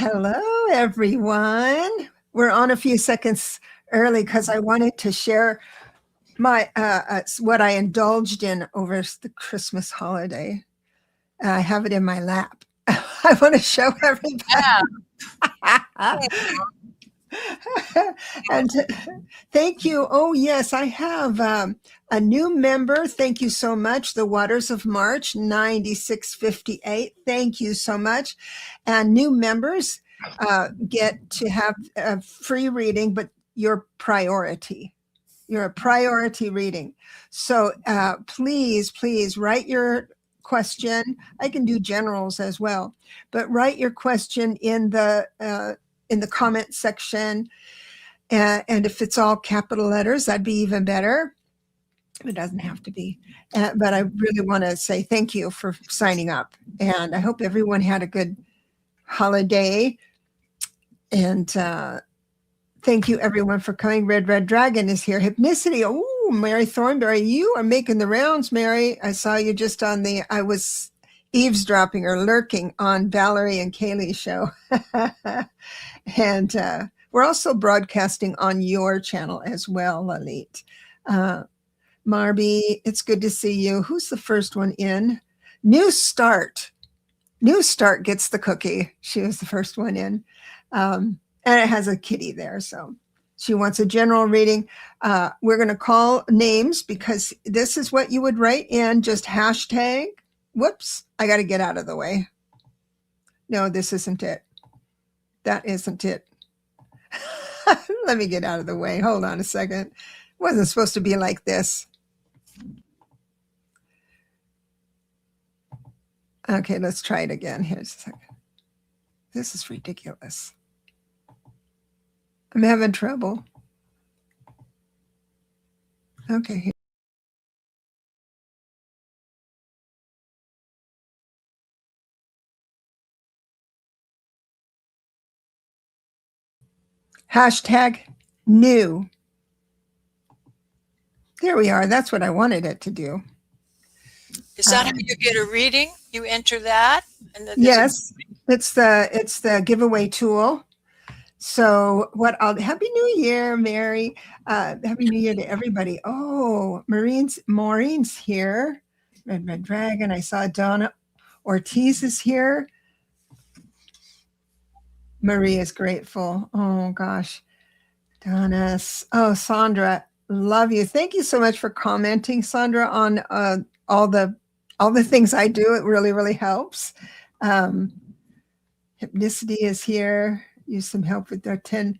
Hello, everyone. We're on a few seconds early because I wanted to share my what I indulged in over the Christmas holiday. I have it in my lap. I want to show everybody. And thank you. Oh, yes, I have a new member. Thank you so much. The Waters of March 9658. Thank you so much. And new members get to have a free reading, but your priority. You're a priority reading. So please write your question. I can do generals as well, but write your question in the comment section. And if it's all capital letters, that'd be even better. It doesn't have to be. But I really want to say thank you for signing up. And I hope everyone had a good holiday. And thank you, everyone, for coming. Red Dragon is here. Hypnicity. Oh, Mary Thornberry, you are making the rounds, Mary. I saw you just I was eavesdropping or lurking on Valerie and Kaylee's show. And we're also broadcasting on your channel as well, Lalit. Marby, it's good to see you. Who's the first one in? New Start. New Start gets the cookie. She was the first one in. And it has a kitty there, so she wants a general reading. We're going to call names because this is what you would write in, just hashtag. Whoops, I got to get out of the way. No, this isn't it. That isn't it. Let me get out of the way. Hold on a second. It wasn't supposed to be like this. Okay, let's try it again. Here's a second. This is ridiculous. I'm having trouble. Okay. Hashtag new. There we are. That's what I wanted it to do. Is that how you get a reading? You enter that? And yes, it's the giveaway tool. So Happy New Year, Mary. Happy New Year to everybody. Oh, Maureen's here. Red Dragon. I saw Donna Ortiz is here. Marie is grateful. Oh gosh. Donna. Oh, Sandra, love you. Thank you so much for commenting, Sandra, on all the things I do. It really, really helps. Hypnicity is here. Use some help with their 10.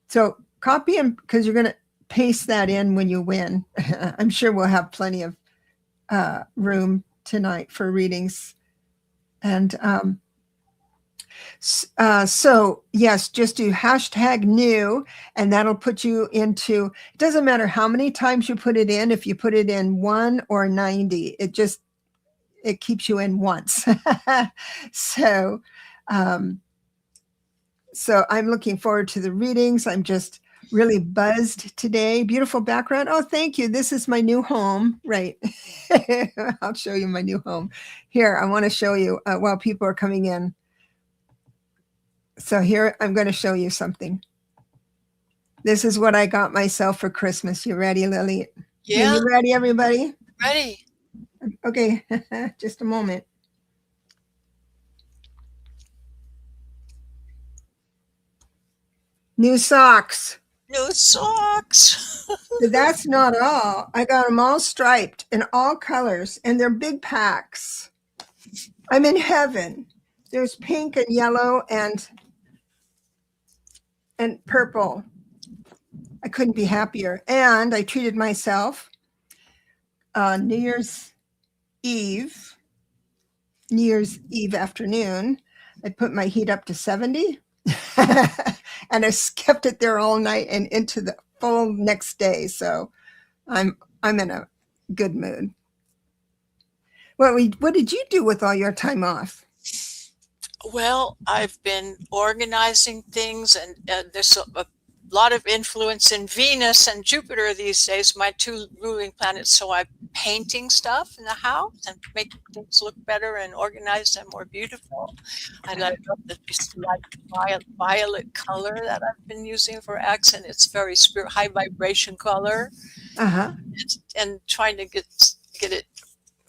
So copy them because you're going to paste that in when you win. I'm sure we'll have plenty of room tonight for readings. And so yes, just do hashtag new, and that'll put you into, it doesn't matter how many times you put it in. If you put it in 1 or 90, it keeps you in once. So I'm looking forward to the readings. I'm just really buzzed today. Beautiful background. Oh, thank you. This is my new home. Right. I'll show you my new home. Here, I want to show you while people are coming in. So here, I'm going to show you something. This is what I got myself for Christmas. You ready, Lily? Yeah. Are you ready, everybody? Ready. Okay. Just a moment. New socks. New socks. That's not all. I got them all striped in all colors, and they're big packs. I'm in heaven. There's pink and yellow and purple. I couldn't be happier. And I treated myself New Year's Eve afternoon. I put my heat up to 70 and I kept it there all night and into the full next day. So I'm in a good mood. What did you do with all your time off? Well, I've been organizing things, and there's a lot of influence in Venus and Jupiter these days, my two ruling planets. So I'm painting stuff in the house and making things look better and organized and more beautiful. I love this light violet color that I've been using for accent. It's very high vibration color. And trying to get it,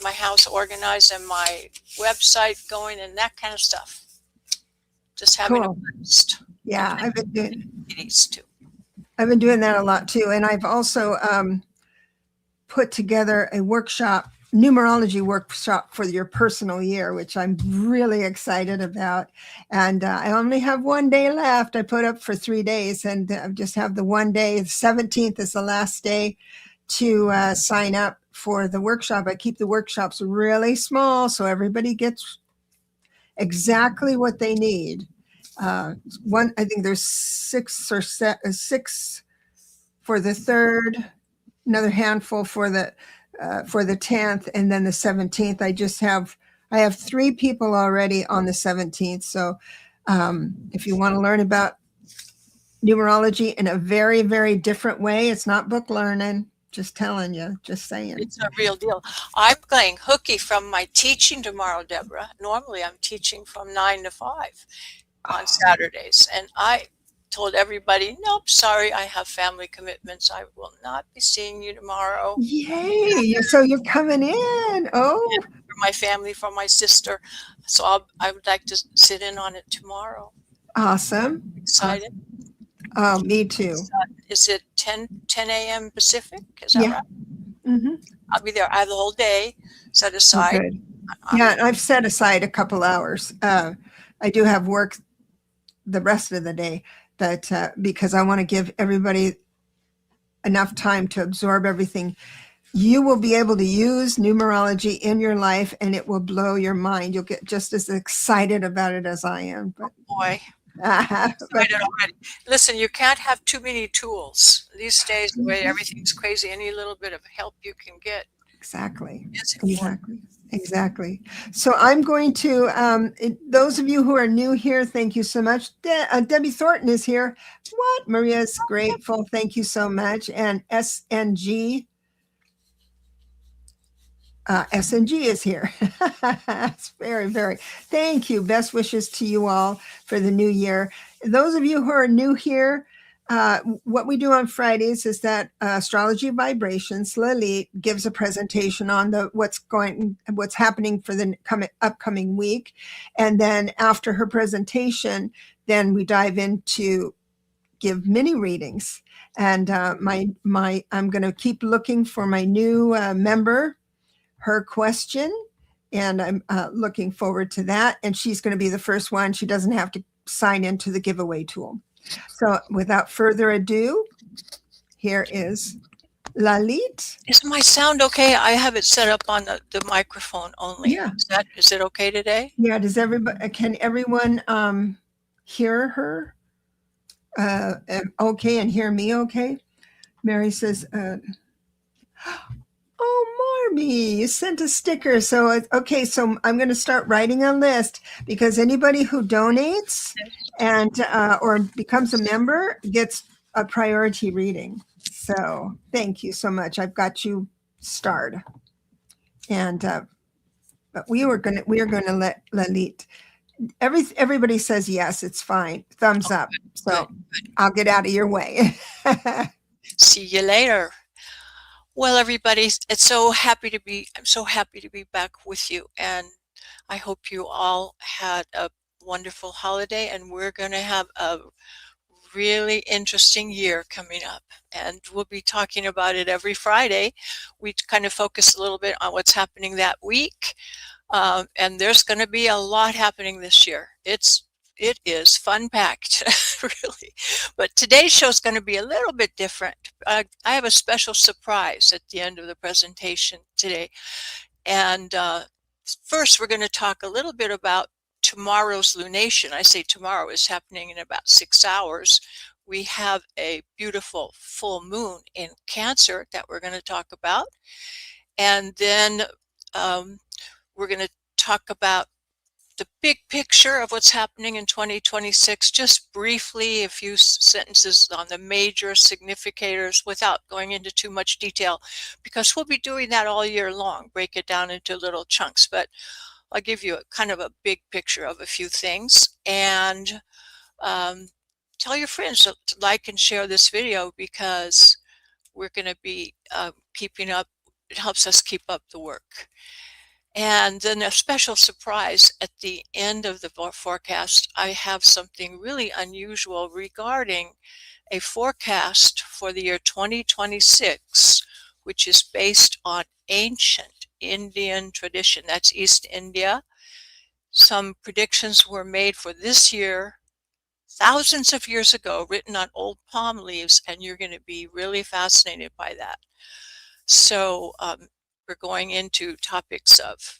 my house organized and my website going and that kind of stuff. Just having a blast. Yeah, I've been doing these too. I've been doing that a lot too, and I've also put together a workshop, numerology workshop for your personal year, which I'm really excited about. And I only have 1 day left. I put up for 3 days, and I just have the 1 day. The 17th is the last day to sign up for the workshop. I keep the workshops really small so everybody gets exactly what they need. I think there's 6 for the 3rd, another handful for the 10th, and then the 17th. I have 3 people already on the 17th. So if you want to learn about numerology in a very, very different way, it's not book learning. Just telling you, just saying. It's a real deal. I'm playing hooky from my teaching tomorrow, Deborah. Normally I'm teaching from 9 to 5 on Saturdays. And I told everybody, nope, sorry, I have family commitments. I will not be seeing you tomorrow. Yay. So you're coming in. Oh. For my family, for my sister. So I would like to sit in on it tomorrow. Awesome. Excited. Oh, me too. Is it 10 a.m. Pacific? Is that right? Mm-hmm. I'll be there. I have the whole day set aside. Okay. Yeah, I've set aside a couple hours. I do have work the rest of the day, but because I want to give everybody enough time to absorb everything. You will be able to use numerology in your life, and it will blow your mind. You'll get just as excited about it as I am. But boy. Listen, you can't have too many tools these days. The way everything's crazy, any little bit of help you can get. Exactly. So I'm going to, those of you who are new here, thank you so much. Debbie Thornton is here. What? Maria's grateful. Thank you so much. And SNG. SNG is here. It's very, very, thank you. Best wishes to you all for the new year. Those of you who are new here, what we do on Fridays is that Astrology Vibrations, Lalit gives a presentation on what's happening for the upcoming week. And then after her presentation, then we dive into give mini readings. And I'm going to keep looking for my new member, her question, and I'm looking forward to that. And she's going to be the first one. She doesn't have to sign into the giveaway tool. So without further ado, here is Lalit. Is my sound okay? I have it set up on the microphone only. Yeah. Is it okay today? Yeah. Can everyone hear her okay and hear me okay? Mary says, oh, Marmy, you sent a sticker. So, okay, so I'm going to start writing a list because anybody who donates and or becomes a member gets a priority reading. So thank you so much. I've got you starred. And but we are going to let Lalit. Everybody says yes, it's fine. Thumbs up. So I'll get out of your way. See you later. Well, everybody, I'm so happy to be back with you, and I hope you all had a wonderful holiday, and we're going to have a really interesting year coming up, and we'll be talking about it every Friday. We kind of focus a little bit on what's happening that week, and there's going to be a lot happening this year. It is fun-packed, really. But today's show is going to be a little bit different. I have a special surprise at the end of the presentation today. And first, we're going to talk a little bit about tomorrow's lunation. I say tomorrow is happening in about 6 hours. We have a beautiful full moon in Cancer that we're going to talk about. And then we're going to talk about the big picture of what's happening in 2026, just briefly, a few sentences on the major significators without going into too much detail, because we'll be doing that all year long, break it down into little chunks. But I'll give you a kind of a big picture of a few things, and tell your friends to like and share this video, because we're going to be keeping up. It helps us keep up the work. And then a special surprise at the end of the forecast, I have something really unusual regarding a forecast for the year 2026, which is based on ancient Indian tradition. That's East India. Some predictions were made for this year thousands of years ago, written on old palm leaves, and you're going to be really fascinated by that. So we're going into topics of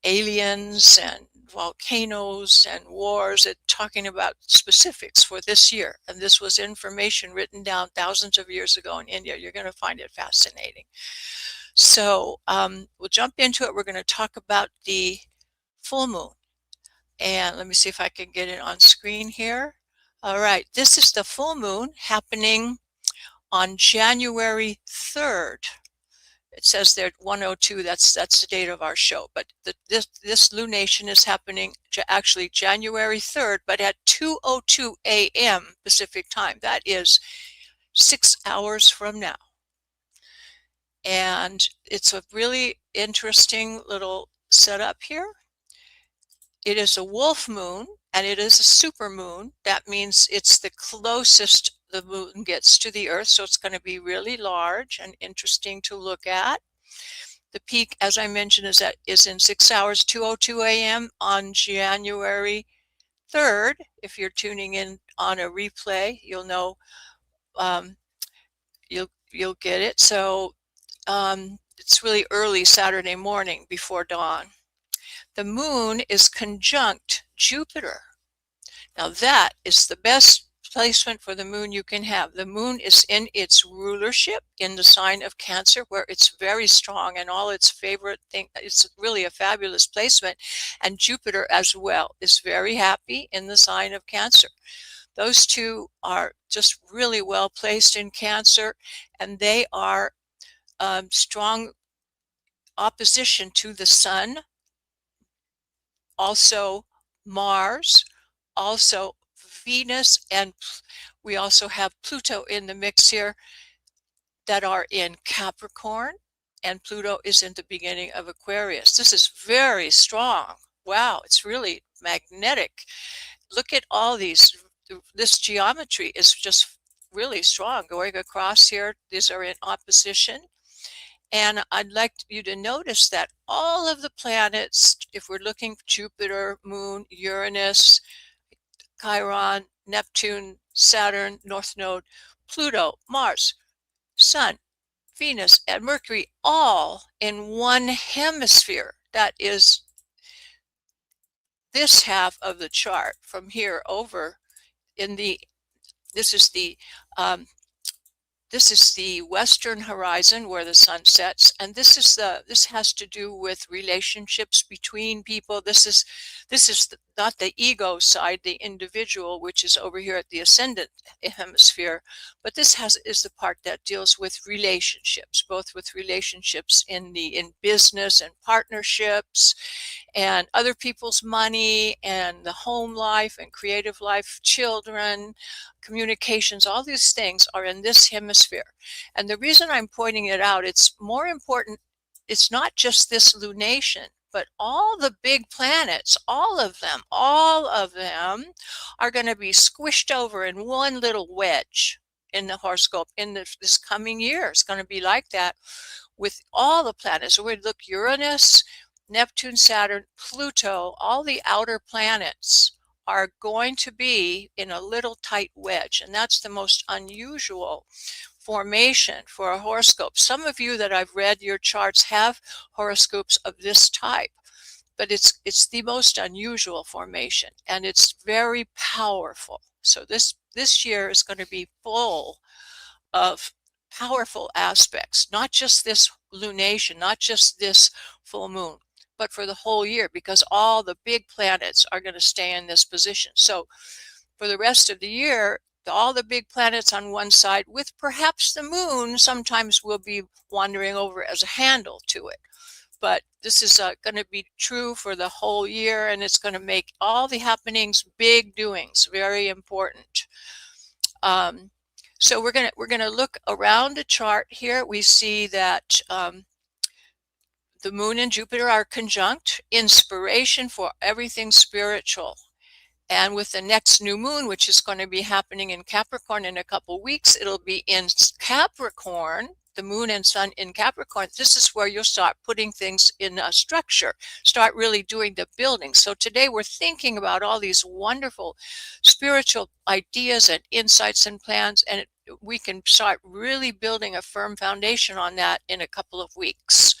aliens and volcanoes and wars, and talking about specifics for this year. And this was information written down thousands of years ago in India. You're going to find it fascinating. So we'll jump into it. We're going to talk about the full moon. And let me see if I can get it on screen here. All right, this is the full moon happening on January 3rd. It says there 102, that's the date of our show, but this lunation is happening actually January 3rd, but at 2:02 a.m. Pacific time. That is 6 hours from now. And it's a really interesting little setup here. It is a wolf moon, and it is a super moon. That means it's the closest the moon gets to the Earth, so it's going to be really large and interesting to look at. The peak, as I mentioned, is in 6 hours, 2:02 a.m. on January 3rd. If you're tuning in on a replay, you'll know, you'll get it. So it's really early Saturday morning before dawn. The moon is conjunct Jupiter. Now that is the best placement for the moon you can have. The moon is in its rulership in the sign of Cancer, where it's very strong and all its favorite thing. It's really a fabulous placement. And Jupiter as well is very happy in the sign of Cancer. Those two are just really well placed in Cancer, and they are strong opposition to the Sun, also Mars, also Venus, and we also have Pluto in the mix here, that are in Capricorn, and Pluto is in the beginning of Aquarius. This is very strong. Wow, it's really magnetic. Look at all these. This geometry is just really strong going across here. These are in opposition. And I'd like you to notice that all of the planets, if we're looking for Jupiter, Moon, Uranus, Chiron, Neptune, Saturn, North Node, Pluto, Mars, Sun, Venus, and Mercury, all in one hemisphere. That is this half of the chart from here over in the, this is the western horizon where the sun sets, and this has to do with relationships between people. This is not the ego side, the individual, which is over here at the ascendant hemisphere, but this is the part that deals with relationships, both with relationships in business and partnerships, and other people's money, and the home life and creative life, children, communications. All these things are in this hemisphere. And the reason I'm pointing it out, it's more important, it's not just this lunation, but all the big planets, all of them are going to be squished over in one little wedge in the horoscope in this coming year. It's going to be like that with all the planets. So we look Uranus, Neptune, Saturn, Pluto, all the outer planets are going to be in a little tight wedge. And that's the most unusual formation for a horoscope. Some of you that I've read your charts have horoscopes of this type, but it's the most unusual formation, and it's very powerful. So this year is going to be full of powerful aspects, not just this lunation, not just this full moon, but for the whole year, because all the big planets are going to stay in this position. So for the rest of the year, all the big planets on one side, with perhaps the moon sometimes will be wandering over as a handle to it. But this is going to be true for the whole year, and it's going to make all the happenings, big doings, very important. So we're gonna look around the chart here. We see that the moon and Jupiter are conjunct, inspiration for everything spiritual. And with the next new moon, which is going to be happening in Capricorn in a couple weeks, it'll be in Capricorn, the moon and sun in Capricorn. This is where you'll start putting things in a structure, start really doing the building. So today we're thinking about all these wonderful spiritual ideas and insights and plans, and we can start really building a firm foundation on that in a couple of weeks.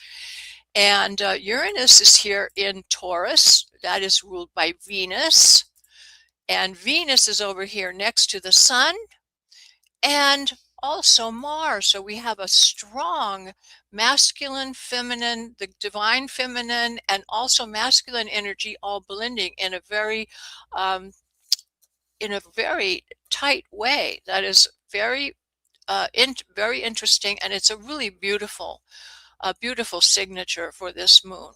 And Uranus is here in Taurus. That is ruled by Venus. And Venus is over here next to the sun and also Mars. So we have a strong masculine, feminine, the divine feminine, and also masculine energy all blending in a very tight way. That is very interesting, and it's a really beautiful signature for this moon.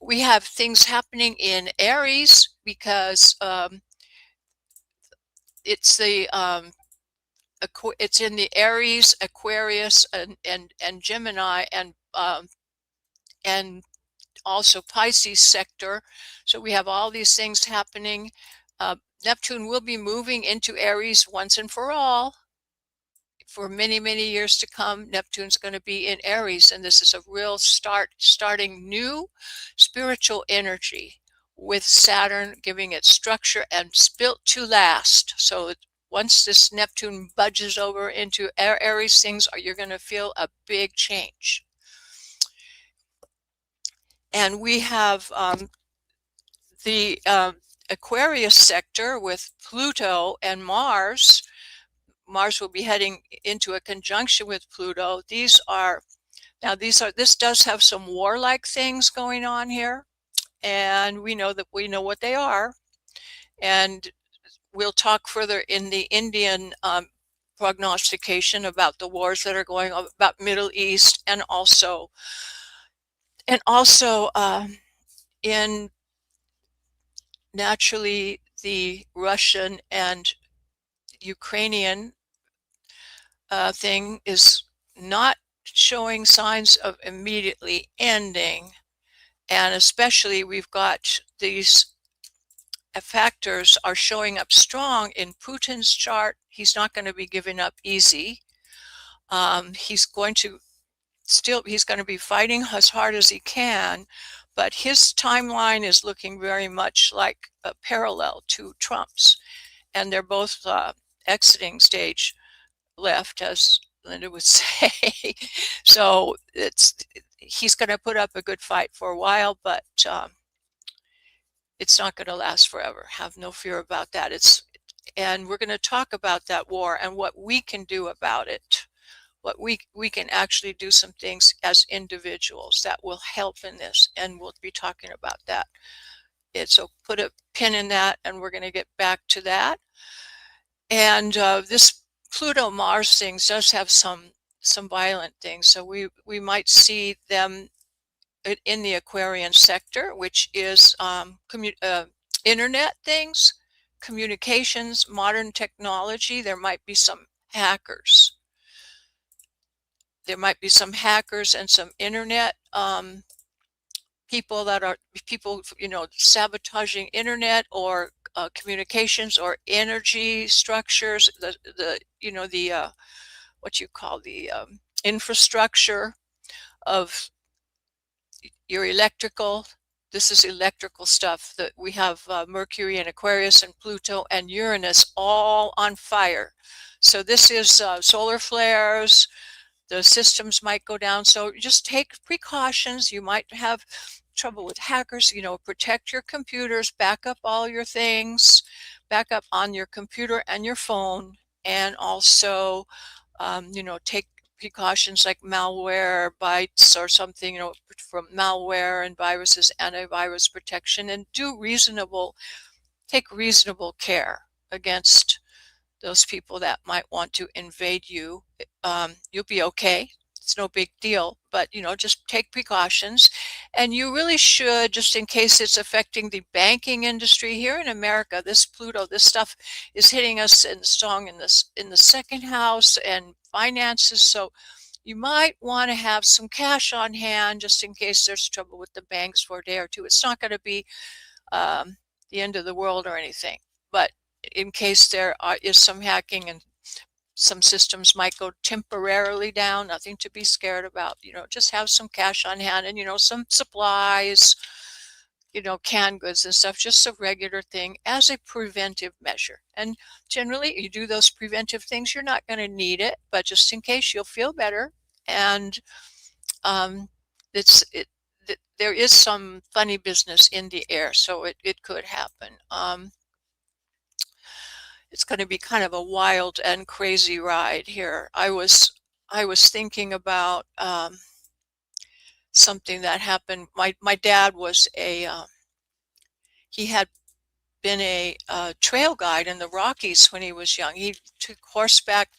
We have things happening in Aries because it's in the Aries, Aquarius, and Gemini, and also Pisces sector. So we have all these things happening. Neptune will be moving into Aries once and for all. For many, many years to come, Neptune's going to be in Aries, and this is a real starting new spiritual energy with Saturn giving it structure and built to last. So once this Neptune budges over into Aries, you're going to feel a big change. And we have the Aquarius sector with Pluto and Mars. Mars will be heading into a conjunction with Pluto. This does have some warlike things going on here, and we know what they are. And we'll talk further in the Indian prognostication about the wars that are going on, about Middle East, and also in naturally the Russian and Ukrainian thing is not showing signs of immediately ending. And especially we've got these factors are showing up strong in Putin's chart. He's not going to be giving up easy. He's going to be fighting as hard as he can, but his timeline is looking very much like a parallel to Trump's. And they're both exiting stage left, as Linda would say. So he's going to put up a good fight for a while, but it's not going to last forever. Have no fear about that. And we're going to talk about that war and what we can do about it. What we can actually do some things as individuals that will help in this, and we'll be talking about that. So put a pin in that, and we're going to get back to that. And this Pluto-Mars things does have some violent things. So we might see them in the Aquarian sector, which is internet things, communications, modern technology. There might be some hackers. There might be some hackers and some internet people sabotaging internet or communications or energy structures, what you call the infrastructure of your electrical. This is electrical stuff that we have Mercury and Aquarius and Pluto and Uranus all on fire. So this is solar flares. The systems might go down. So just take precautions. You might have trouble with hackers. Protect your computers, back up all your things, back up on your computer and your phone, and also, precautions like malware, bytes or something, from malware and viruses, antivirus protection, and take reasonable care against those people that might want to invade you. You'll be okay. It's no big deal, but just take precautions. And you really should, just in case it's affecting the banking industry here in America. This Pluto, this stuff is hitting us in strong in the second house and finances. So you might want to have some cash on hand just in case there's trouble with the banks for a day or two. It's not going to be the end of the world or anything, but in case there is some hacking and some systems might go temporarily down, nothing to be scared about. Just have some cash on hand and, some supplies, canned goods and stuff, just a regular thing as a preventive measure. And generally, you do those preventive things, you're not going to need it, but just in case, you'll feel better. And there is some funny business in the air, so it could happen. It's going to be kind of a wild and crazy ride here. I was thinking about something that happened. My dad was he had been a trail guide in the Rockies when he was young. He took horseback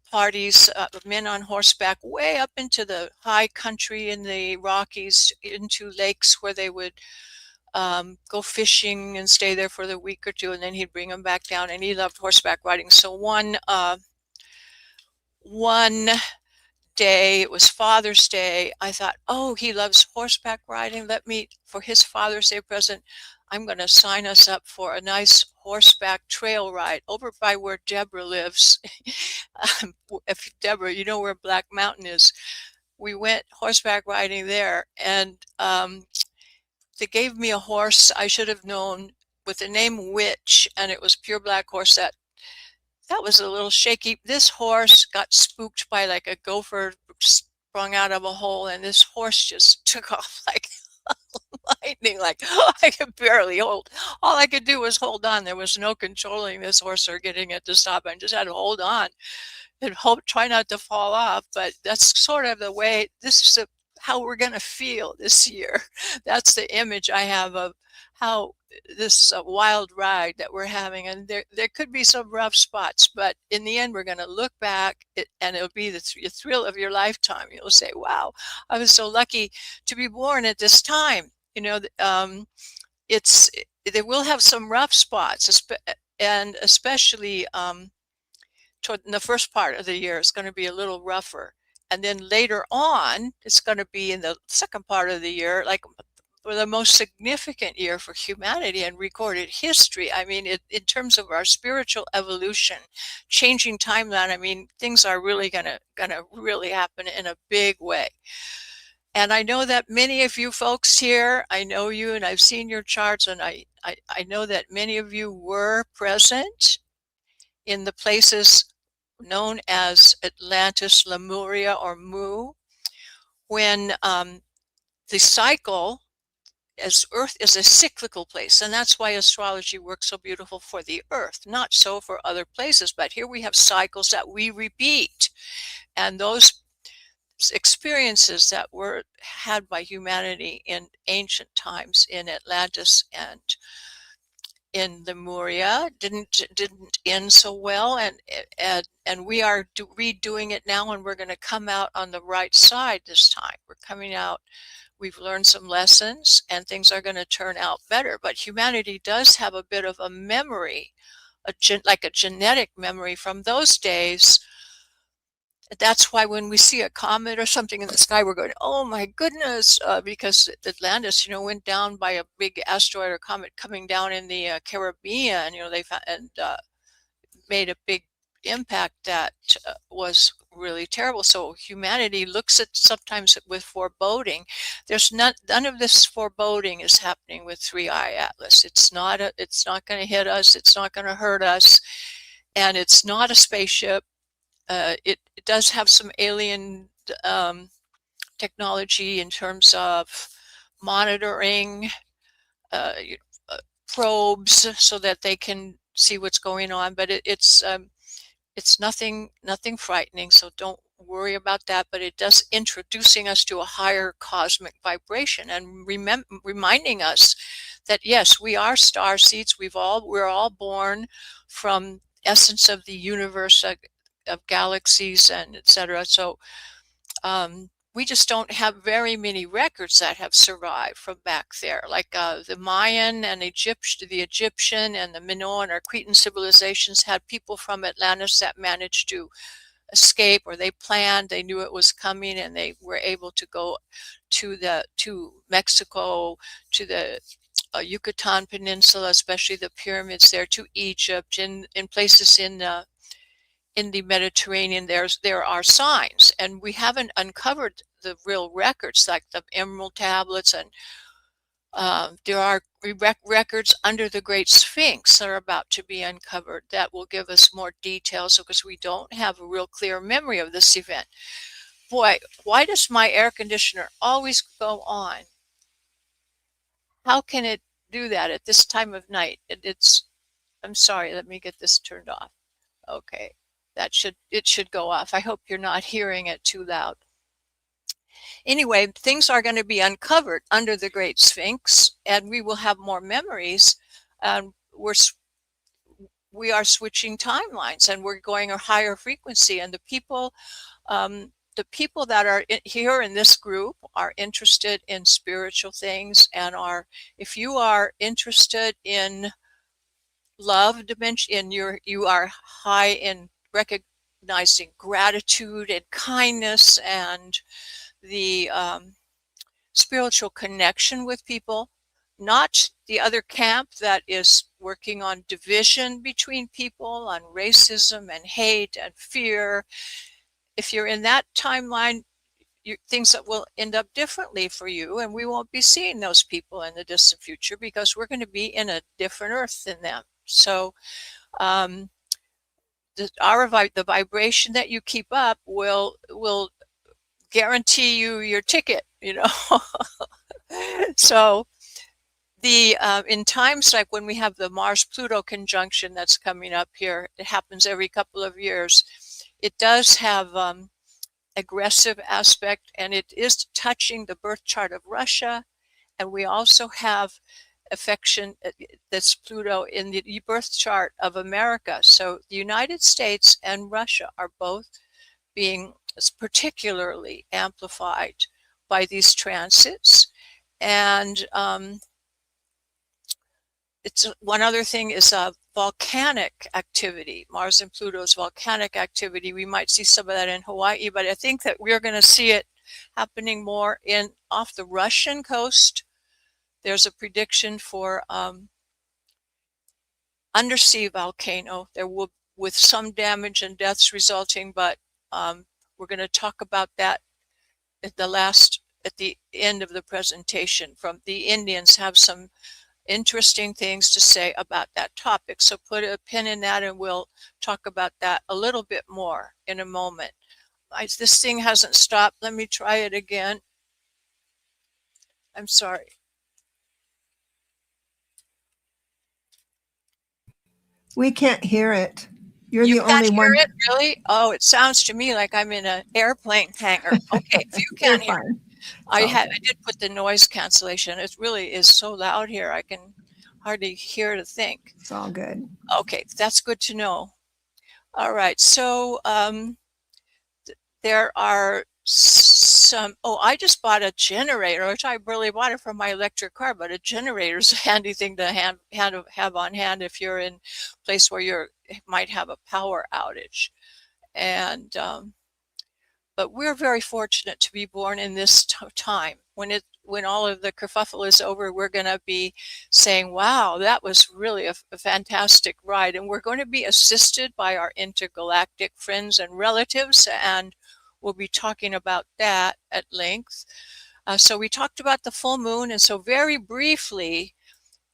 parties, men on horseback, way up into the high country in the Rockies, into lakes where they would go fishing and stay there for the week or two, and then he'd bring them back down. And he loved horseback riding. So one day, it was Father's Day, I thought, oh, he loves horseback riding. For his Father's Day present, I'm going to sign us up for a nice horseback trail ride over by where Debra lives. If Debra, you know where Black Mountain is. We went horseback riding there, and they gave me a horse I should have known with the name Witch, and it was pure black horse. That was a little shaky. This horse got spooked by like a gopher sprung out of a hole, and this horse just took off like lightning. Like I could barely hold. All I could do was hold on. There was no controlling this horse or getting it to stop. I just had to hold on and try not to fall off. But that's sort of the way. This is how we're going to feel this year. That's the image I have of how this wild ride that we're having. And there could be some rough spots, but in the end, we're going to look back and it'll be the thrill of your lifetime. You'll say, wow, I was so lucky to be born at this time. There will have some rough spots, and especially toward the first part of the year, it's going to be a little rougher. And then later on, it's going to be in the second part of the year, like the most significant year for humanity and recorded history. I mean, in terms of our spiritual evolution, changing timeline, I mean, things are really gonna really happen in a big way. And I know that many of you folks here, I know you, and I've seen your charts, and I know that many of you were present in the places known as Atlantis, Lemuria, or Mu, when the cycle, as Earth is a cyclical place, and that's why astrology works so beautiful for the Earth, not so for other places. But here we have cycles that we repeat, and those experiences that were had by humanity in ancient times in Atlantis and in Lemuria didn't end so well, and we are redoing it now, and we're going to come out on the right side this time. We're coming out. We've learned some lessons, and things are going to turn out better. But humanity does have a bit of a memory, like a genetic memory from those days. That's why when we see a comet or something in the sky, we're going, oh my goodness, because Atlantis, went down by a big asteroid or comet coming down in the Caribbean. They found and made a big impact that was really terrible. So humanity looks at sometimes with foreboding. There's none of this foreboding is happening with 3i Atlas. It's not going to hit us. It's not going to hurt us, and it's not a spaceship. It does have some alien technology in terms of monitoring probes so that they can see what's going on, but it's nothing frightening. So don't worry about that, but it does introducing us to a higher cosmic vibration and reminding us that yes, we are star seeds. We're all born from essence of the universe, of galaxies and etc. So we just don't have very many records that have survived from back there, like the Mayan and the Egyptian and the Minoan or Cretan civilizations had people from Atlantis that managed to escape, or they knew it was coming, and they were able to go to Mexico, to the Yucatan Peninsula, especially the pyramids there, to Egypt, in places in the Mediterranean. There are signs, and we haven't uncovered the real records like the emerald tablets, and there are records under the Great Sphinx that are about to be uncovered that will give us more details, because we don't have a real clear memory of this event. Boy, why does my air conditioner always go on? How can it do that at this time of night? I'm sorry, let me get this turned off. Okay, it should go off. I hope you're not hearing it too loud. Anyway, things are going to be uncovered under the Great Sphinx, and we will have more memories. We are switching timelines, and we're going a higher frequency. And the people that are here in this group are interested in spiritual things, and if you are interested in love dimension, you are high in recognizing gratitude and kindness and the spiritual connection with people, not the other camp that is working on division between people, on racism and hate and fear. If you're in that timeline, things that will end up differently for you, and we won't be seeing those people in the distant future because we're going to be in a different earth than them. So the vibration that you keep up will guarantee you your ticket, So in times like when we have the Mars-Pluto conjunction that's coming up here, it happens every couple of years. It does have aggressive aspect, and it is touching the birth chart of Russia, and we also have affection that's Pluto in the birth chart of America. So the United States and Russia are both being particularly amplified by these transits. And it's one other thing is volcanic activity. Mars and Pluto's volcanic activity. We might see some of that in Hawaii, but I think that we're going to see it happening more off the Russian coast. There's a prediction for undersea volcano. There will, with some damage and deaths resulting, but we're going to talk about that at the end of the presentation. From the Indians have some interesting things to say about that topic. So put a pin in that, and we'll talk about that a little bit more in a moment. This thing hasn't stopped. Let me try it again. I'm sorry. We can't hear it. You're the You only can't one. hear it, really? Oh, it sounds to me like I'm in an airplane hangar. Okay, if you can't hear it, I did put the noise cancellation. It really is so loud here, I can hardly hear to think. It's all good. Okay, that's good to know. All right, so there are some, I just bought a generator, which I really bought it from my electric car, but a generator is a handy thing to have on hand if you're in a place where you might have a power outage. And but we're very fortunate to be born in this time. When all of the kerfuffle is over, we're going to be saying, wow, that was really a fantastic ride. And we're going to be assisted by our intergalactic friends and relatives, and we'll be talking about that at length. So we talked about the full moon, and so very briefly,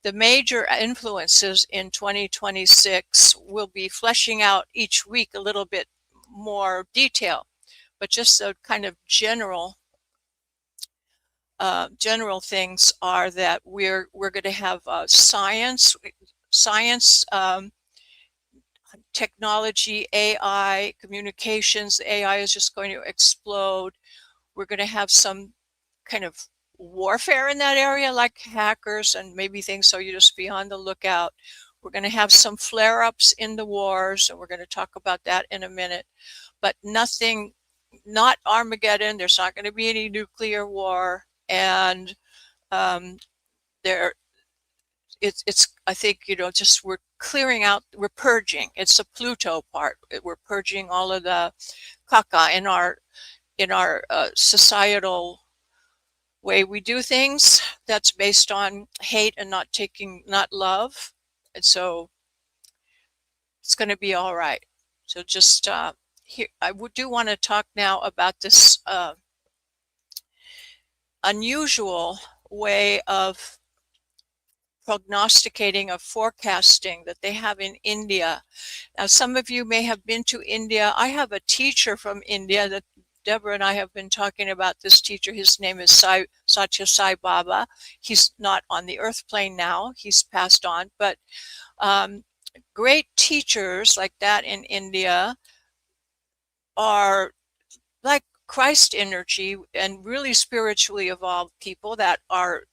the major influences in 2026 will be fleshing out each week a little bit more detail. But just the kind of general things are that we're going to have science technology, AI, communications. AI is just going to explode. We're going to have some kind of warfare in that area, like hackers and maybe things, so you just be on the lookout. We're going to have some flare-ups in the wars, and we're going to talk about that in a minute. But nothing, not Armageddon. There's not going to be any nuclear war, and there, it's I think, just we're clearing out, we're purging. It's the Pluto part. We're purging all of the caca in our societal way we do things that's based on hate and not love. And so it's going to be all right. So just here, I do want to talk now about this unusual way of prognosticating, of forecasting that they have in India. Now, some of you may have been to India. I have a teacher from India that Debra and I have been talking about. This teacher. His name is Satya Sai Baba. He's not on the earth plane now. He's passed on. But great teachers like that in India are like Christ energy and really spiritually evolved people that are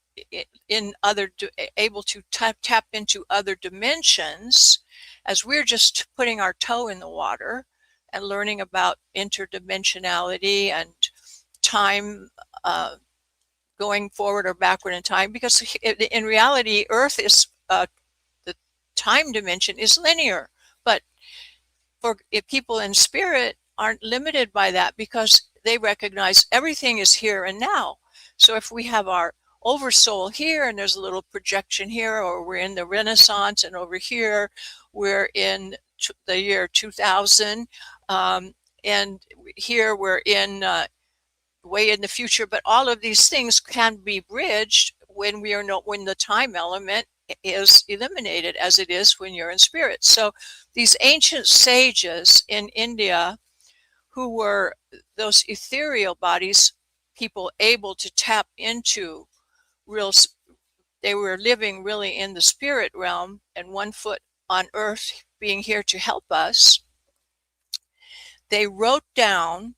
able to tap into other dimensions, as we're just putting our toe in the water and learning about interdimensionality and time, going forward or backward in time, because in reality, Earth is the time dimension is linear, but if people in spirit aren't limited by that, because they recognize everything is here and now. So if we have our oversoul here and there's a little projection here, or we're in the Renaissance, and over here we're in the year 2000, and here we're in way in the future. But all of these things can be bridged when when the time element is eliminated, as it is when you're in spirit. So these ancient sages in India, who were those ethereal bodies, people able to tap into they were living really in the spirit realm and one foot on earth, being here to help us. They wrote down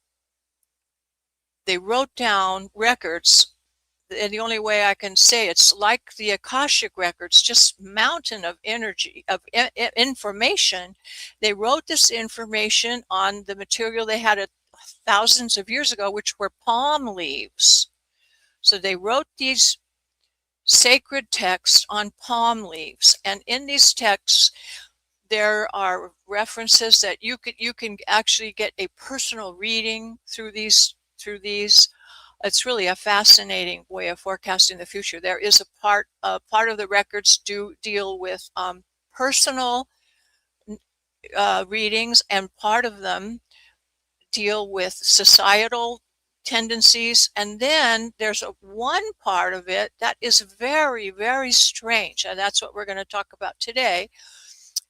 records, and the only way I can say it's like the Akashic records, just mountain of energy, of information. They wrote this information on the material they had thousands of years ago, which were palm leaves. So they wrote these sacred texts on palm leaves, and in these texts there are references that you can actually get a personal reading through these. It's really a fascinating way of forecasting the future. There is a part of the records do deal with personal readings, and part of them deal with societal tendencies. And then there's one part of it that is very, very strange, and that's what we're going to talk about today.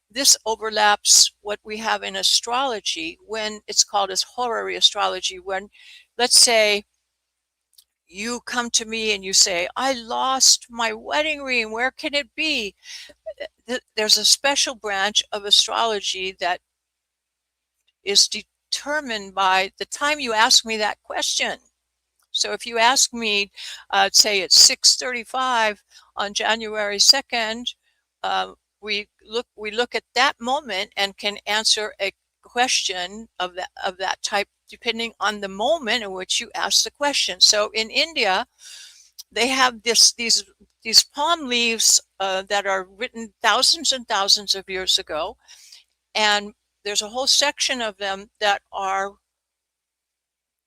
This overlaps what we have in astrology, when it's called as horary astrology. When, let's say, you come to me and you say, I lost my wedding ring, where can it be? There's a special branch of astrology that is determined by the time you ask me that question. So if you ask me, say it's 6:35 on January 2nd, we look at that moment and can answer a question of that type, depending on the moment in which you ask the question. So in India, they have these palm leaves that are written thousands and thousands of years ago, and there's a whole section of them that are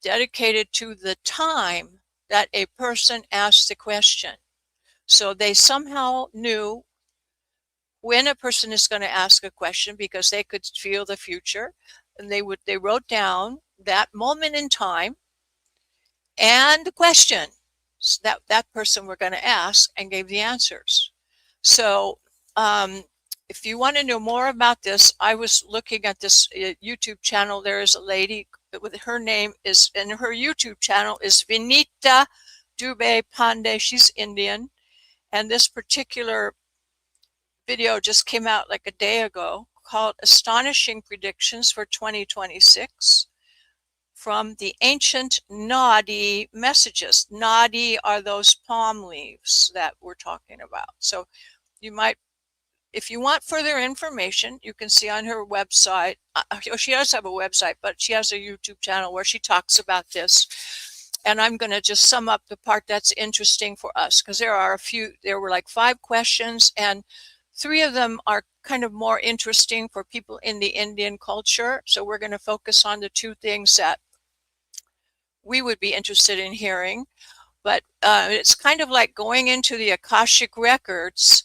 dedicated to the time that a person asked the question. So they somehow knew when a person is going to ask a question, because they could feel the future, and they wrote down that moment in time and the question that person were going to ask, and gave the answers. So if you want to know more about this, I was looking at this YouTube channel. There is a lady with her name is, and her YouTube channel is Vinita Dubey Pandey. She's Indian, and this particular video just came out like a day ago, called Astonishing Predictions for 2026 from the ancient Nadi messages. Nadi are those palm leaves that we're talking about. So you might, if you want further information, you can see on her website. She does have a website, but she has a YouTube channel where she talks about this. And I'm going to just sum up the part that's interesting for us, because there were like 5 questions, and 3 of them are kind of more interesting for people in the Indian culture. So we're going to focus on the 2 things that we would be interested in hearing. But it's kind of like going into the Akashic records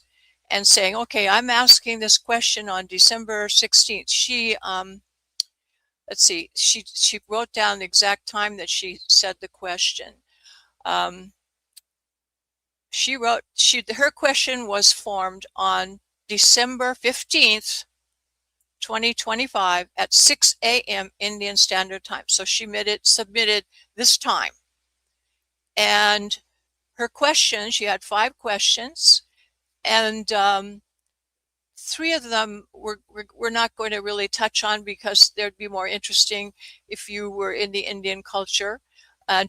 and saying, okay, I'm asking this question on December 16th. Let's see, she wrote down the exact time that she said the question. Her question was formed on December 15th, 2025 at 6 a.m. Indian Standard Time. So she submitted this time. And her question, she had 5 questions, and 3 of them we're not going to really touch on because they'd be more interesting if you were in the Indian culture.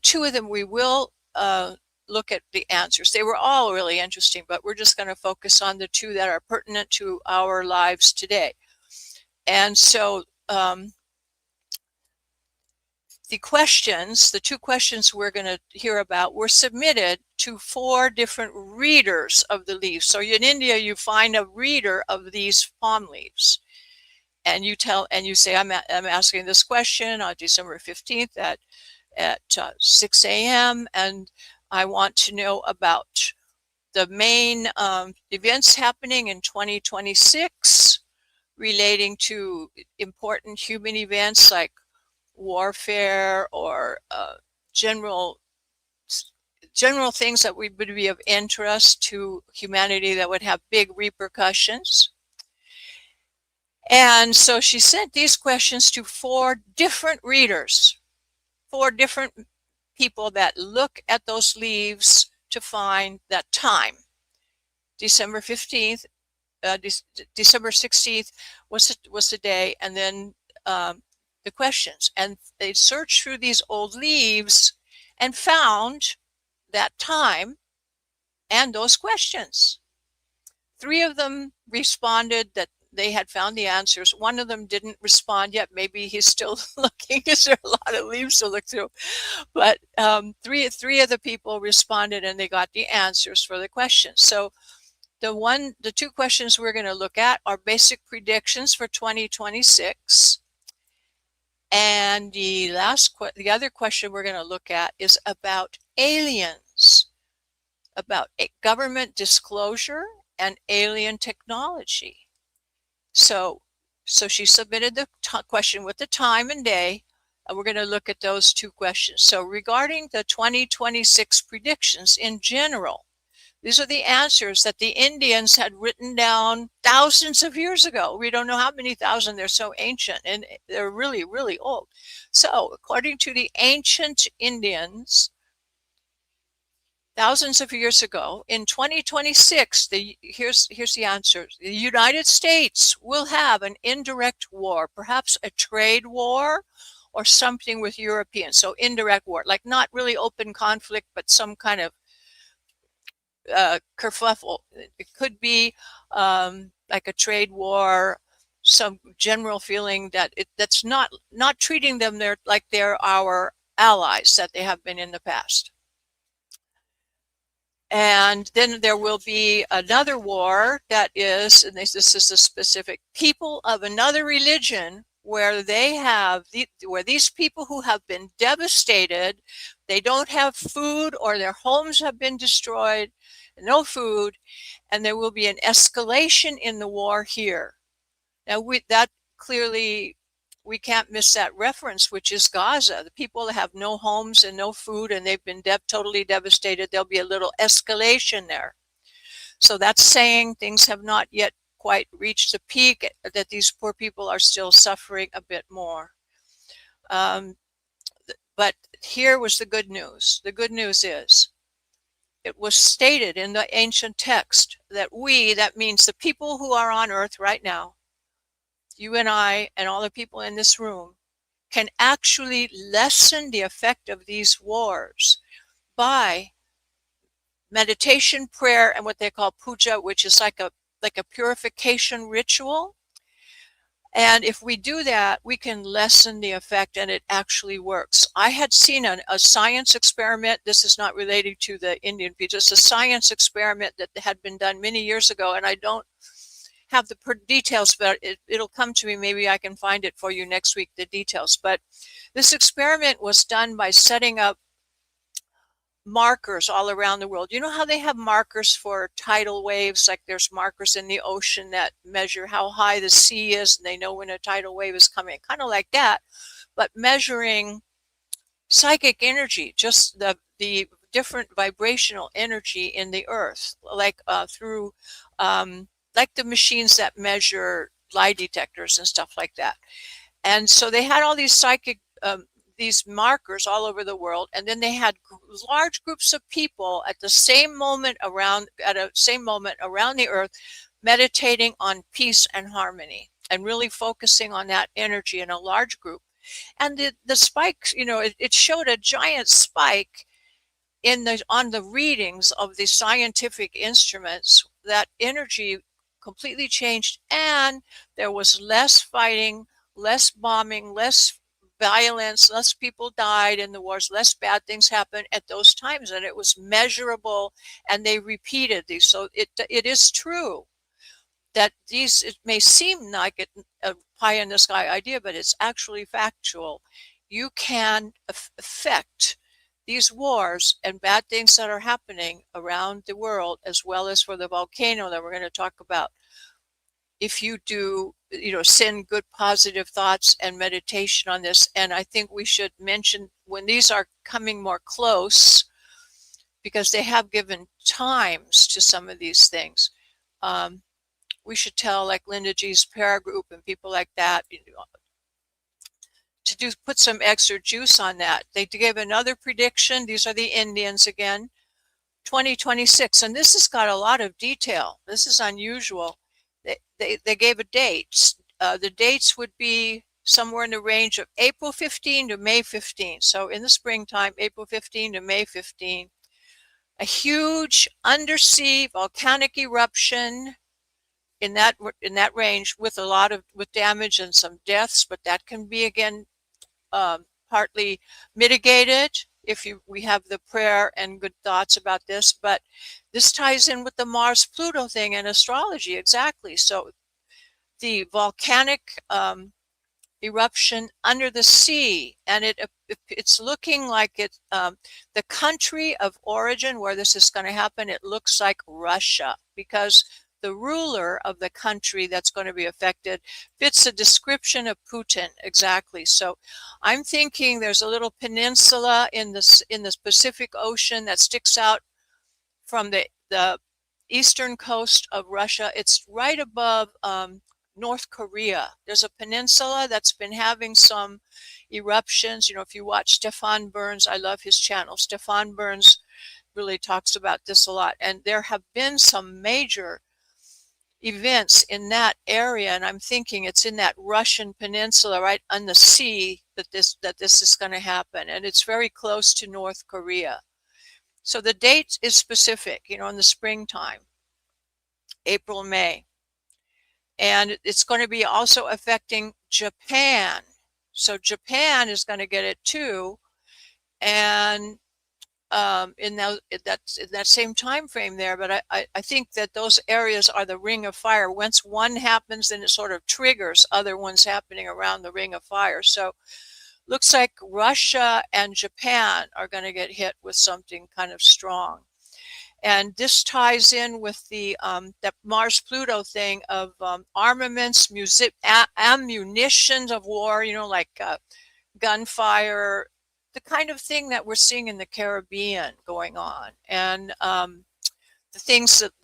2 of them we will look at the answers. They were all really interesting, but we're just going to focus on the 2 that are pertinent to our lives today. And so the 2 questions we're going to hear about were submitted to 4 different readers of the leaves. So in India, you find a reader of these palm leaves, and you say, I'm asking this question on December 15th at 6 a.m. and I want to know about the main events happening in 2026 relating to important human events like warfare or general things that would be of interest to humanity that would have big repercussions. And so she sent these questions to 4 different readers, 4 different people that look at those leaves to find that time. December 15th, December 16th was the day, and then the questions. And they searched through these old leaves and found that time and those questions. 3 of them responded that they had found the answers. 1 of them didn't respond yet. Maybe he's still looking, because there are a lot of leaves to look through. But 3 of the people responded and they got the answers for the questions. So the 2 questions we're going to look at are basic predictions for 2026. And the other question we're going to look at is about aliens, about government disclosure and alien technology. So she submitted the question with the time and day, and we're going to look at those 2 questions. So regarding the 2026 predictions in general, these are the answers that the Indians had written down thousands of years ago. We don't know how many thousand. They're so ancient, and they're really, really old. So according to the ancient Indians, thousands of years ago, in 2026, here's the answer. The United States will have an indirect war, perhaps a trade war or something with Europeans. So indirect war, like not really open conflict, but some kind of kerfuffle. It could be like a trade war, some general feeling that that's not treating them like they're our allies that they have been in the past. And then there will be another war that is, and this is a specific, people of another religion where where these people who have been devastated, they don't have food or their homes have been destroyed, no food, and there will be an escalation in the war here. Now clearly we can't miss that reference, which is Gaza. The people that have no homes and no food, and they've been totally devastated. There'll be a little escalation there. So that's saying things have not yet quite reached the peak, that these poor people are still suffering a bit more. But here was the good news. The good news is, it was stated in the ancient text that that means the people who are on earth right now, you and I and all the people in this room can actually lessen the effect of these wars by meditation, prayer, and what they call puja, which is like a purification ritual. And if we do that, we can lessen the effect, and it actually works. I had seen a science experiment. This is not related to the Indian people. It's a science experiment that had been done many years ago, and I don't have the details, but it'll come to me. Maybe I can find it for you next week, the details. But this experiment was done by setting up markers all around the world. You know how they have markers for tidal waves? Like there's markers in the ocean that measure how high the sea is, and they know when a tidal wave is coming, kind of like that, but measuring psychic energy, just the different vibrational energy in the earth, like through like the machines that measure lie detectors and stuff like that. And so they had all these psychic these markers all over the world, and then they had large groups of people at the same moment around the earth, meditating on peace and harmony and really focusing on that energy in a large group. And the spikes, it showed a giant spike on the readings of the scientific instruments. That energy completely changed, and there was less fighting, less bombing, less violence, less people died in the wars, less bad things happened at those times, and it was measurable, and they repeated these. So it is true that it may seem like a pie in the sky idea, but it's actually factual. You can affect these wars and bad things that are happening around the world, as well as for the volcano that we're going to talk about, if you do, send good positive thoughts and meditation on this. And I think we should mention when these are coming more close, because they have given times to some of these things. We should tell, like Linda G's para group and people like that, to put some extra juice on that. They gave another prediction. These are the Indians again, 2026, and this has got a lot of detail. This is unusual. They gave a date. The dates would be somewhere in the range of April 15 to May 15. So in the springtime, April 15 to May 15, a huge undersea volcanic eruption in that range, with with damage and some deaths, but that can be again partly mitigated if we have the prayer and good thoughts about this. But this ties in with the Mars-Pluto thing and astrology exactly. So the volcanic eruption under the sea, and it's looking like the country of origin where this is going to happen. It looks like Russia, because the ruler of the country that's going to be affected fits the description of Putin exactly. So I'm thinking there's a little peninsula in the Pacific Ocean that sticks out from the eastern coast of Russia. It's right above North Korea. There's a peninsula that's been having some eruptions. If you watch Stefan Burns, I love his channel. Stefan Burns really talks about this a lot. And there have been some major events in that area, and I'm thinking it's in that Russian peninsula right on the sea that this is going to happen, and it's very close to North Korea. So the date is specific, in the springtime, April, May, and it's going to be also affecting Japan. So Japan is going to get it too, and in that same time frame there. But I think that those areas are the ring of fire. Once one happens, then it sort of triggers other ones happening around the ring of fire. So looks like Russia and Japan are going to get hit with something kind of strong. And this ties in with the that Mars-Pluto thing of armaments, ammunitions of war, like gunfire, the kind of thing that we're seeing in the Caribbean going on, and the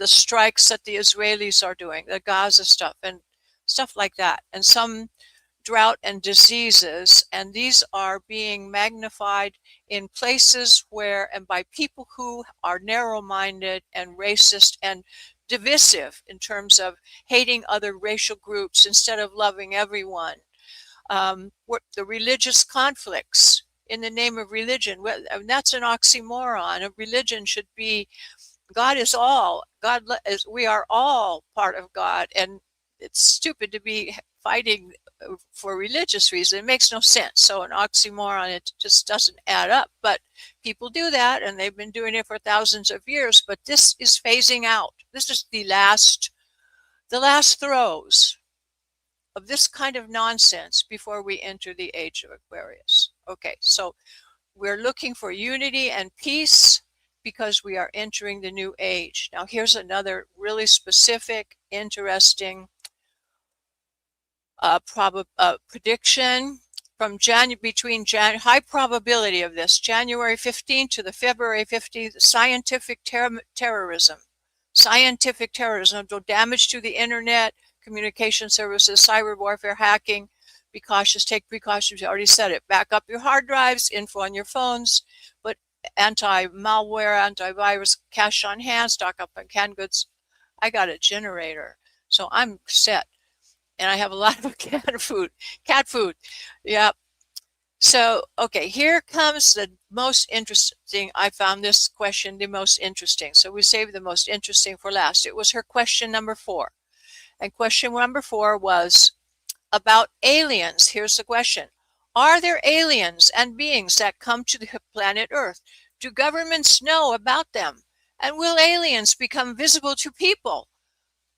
strikes that the Israelis are doing, the Gaza stuff and stuff like that, and some drought and diseases, and these are being magnified in places where, and by people who are narrow-minded and racist and divisive in terms of hating other racial groups instead of loving everyone. The religious conflicts in the name of religion, and that's an oxymoron. A religion should be, God is all. We are all part of God, and it's stupid to be fighting for religious reasons. It makes no sense. So an oxymoron, it just doesn't add up. But people do that, and they've been doing it for thousands of years. But this is phasing out. This is the last throes of this kind of nonsense before we enter the age of Aquarius. Okay, so we're looking for unity and peace because we are entering the new age. Now, here's another really specific, interesting prediction from high probability of this, January 15th to the February 15th, scientific terrorism. Scientific terrorism, damage to the internet, communication services, cyber warfare, hacking. Be cautious, take precautions. I already said it. Back up your hard drives, info on your phones, but anti-malware, antivirus, cash on hand, stock up on canned goods. I got a generator, so I'm set. And I have a lot of cat food. Yep. So, okay, here comes the most interesting. I found this question the most interesting. So we saved the most interesting for last. It was her question number 4. And question number 4 was about aliens. Here's the question. Are there aliens and beings that come to the planet Earth? Do governments know about them? And will aliens become visible to people?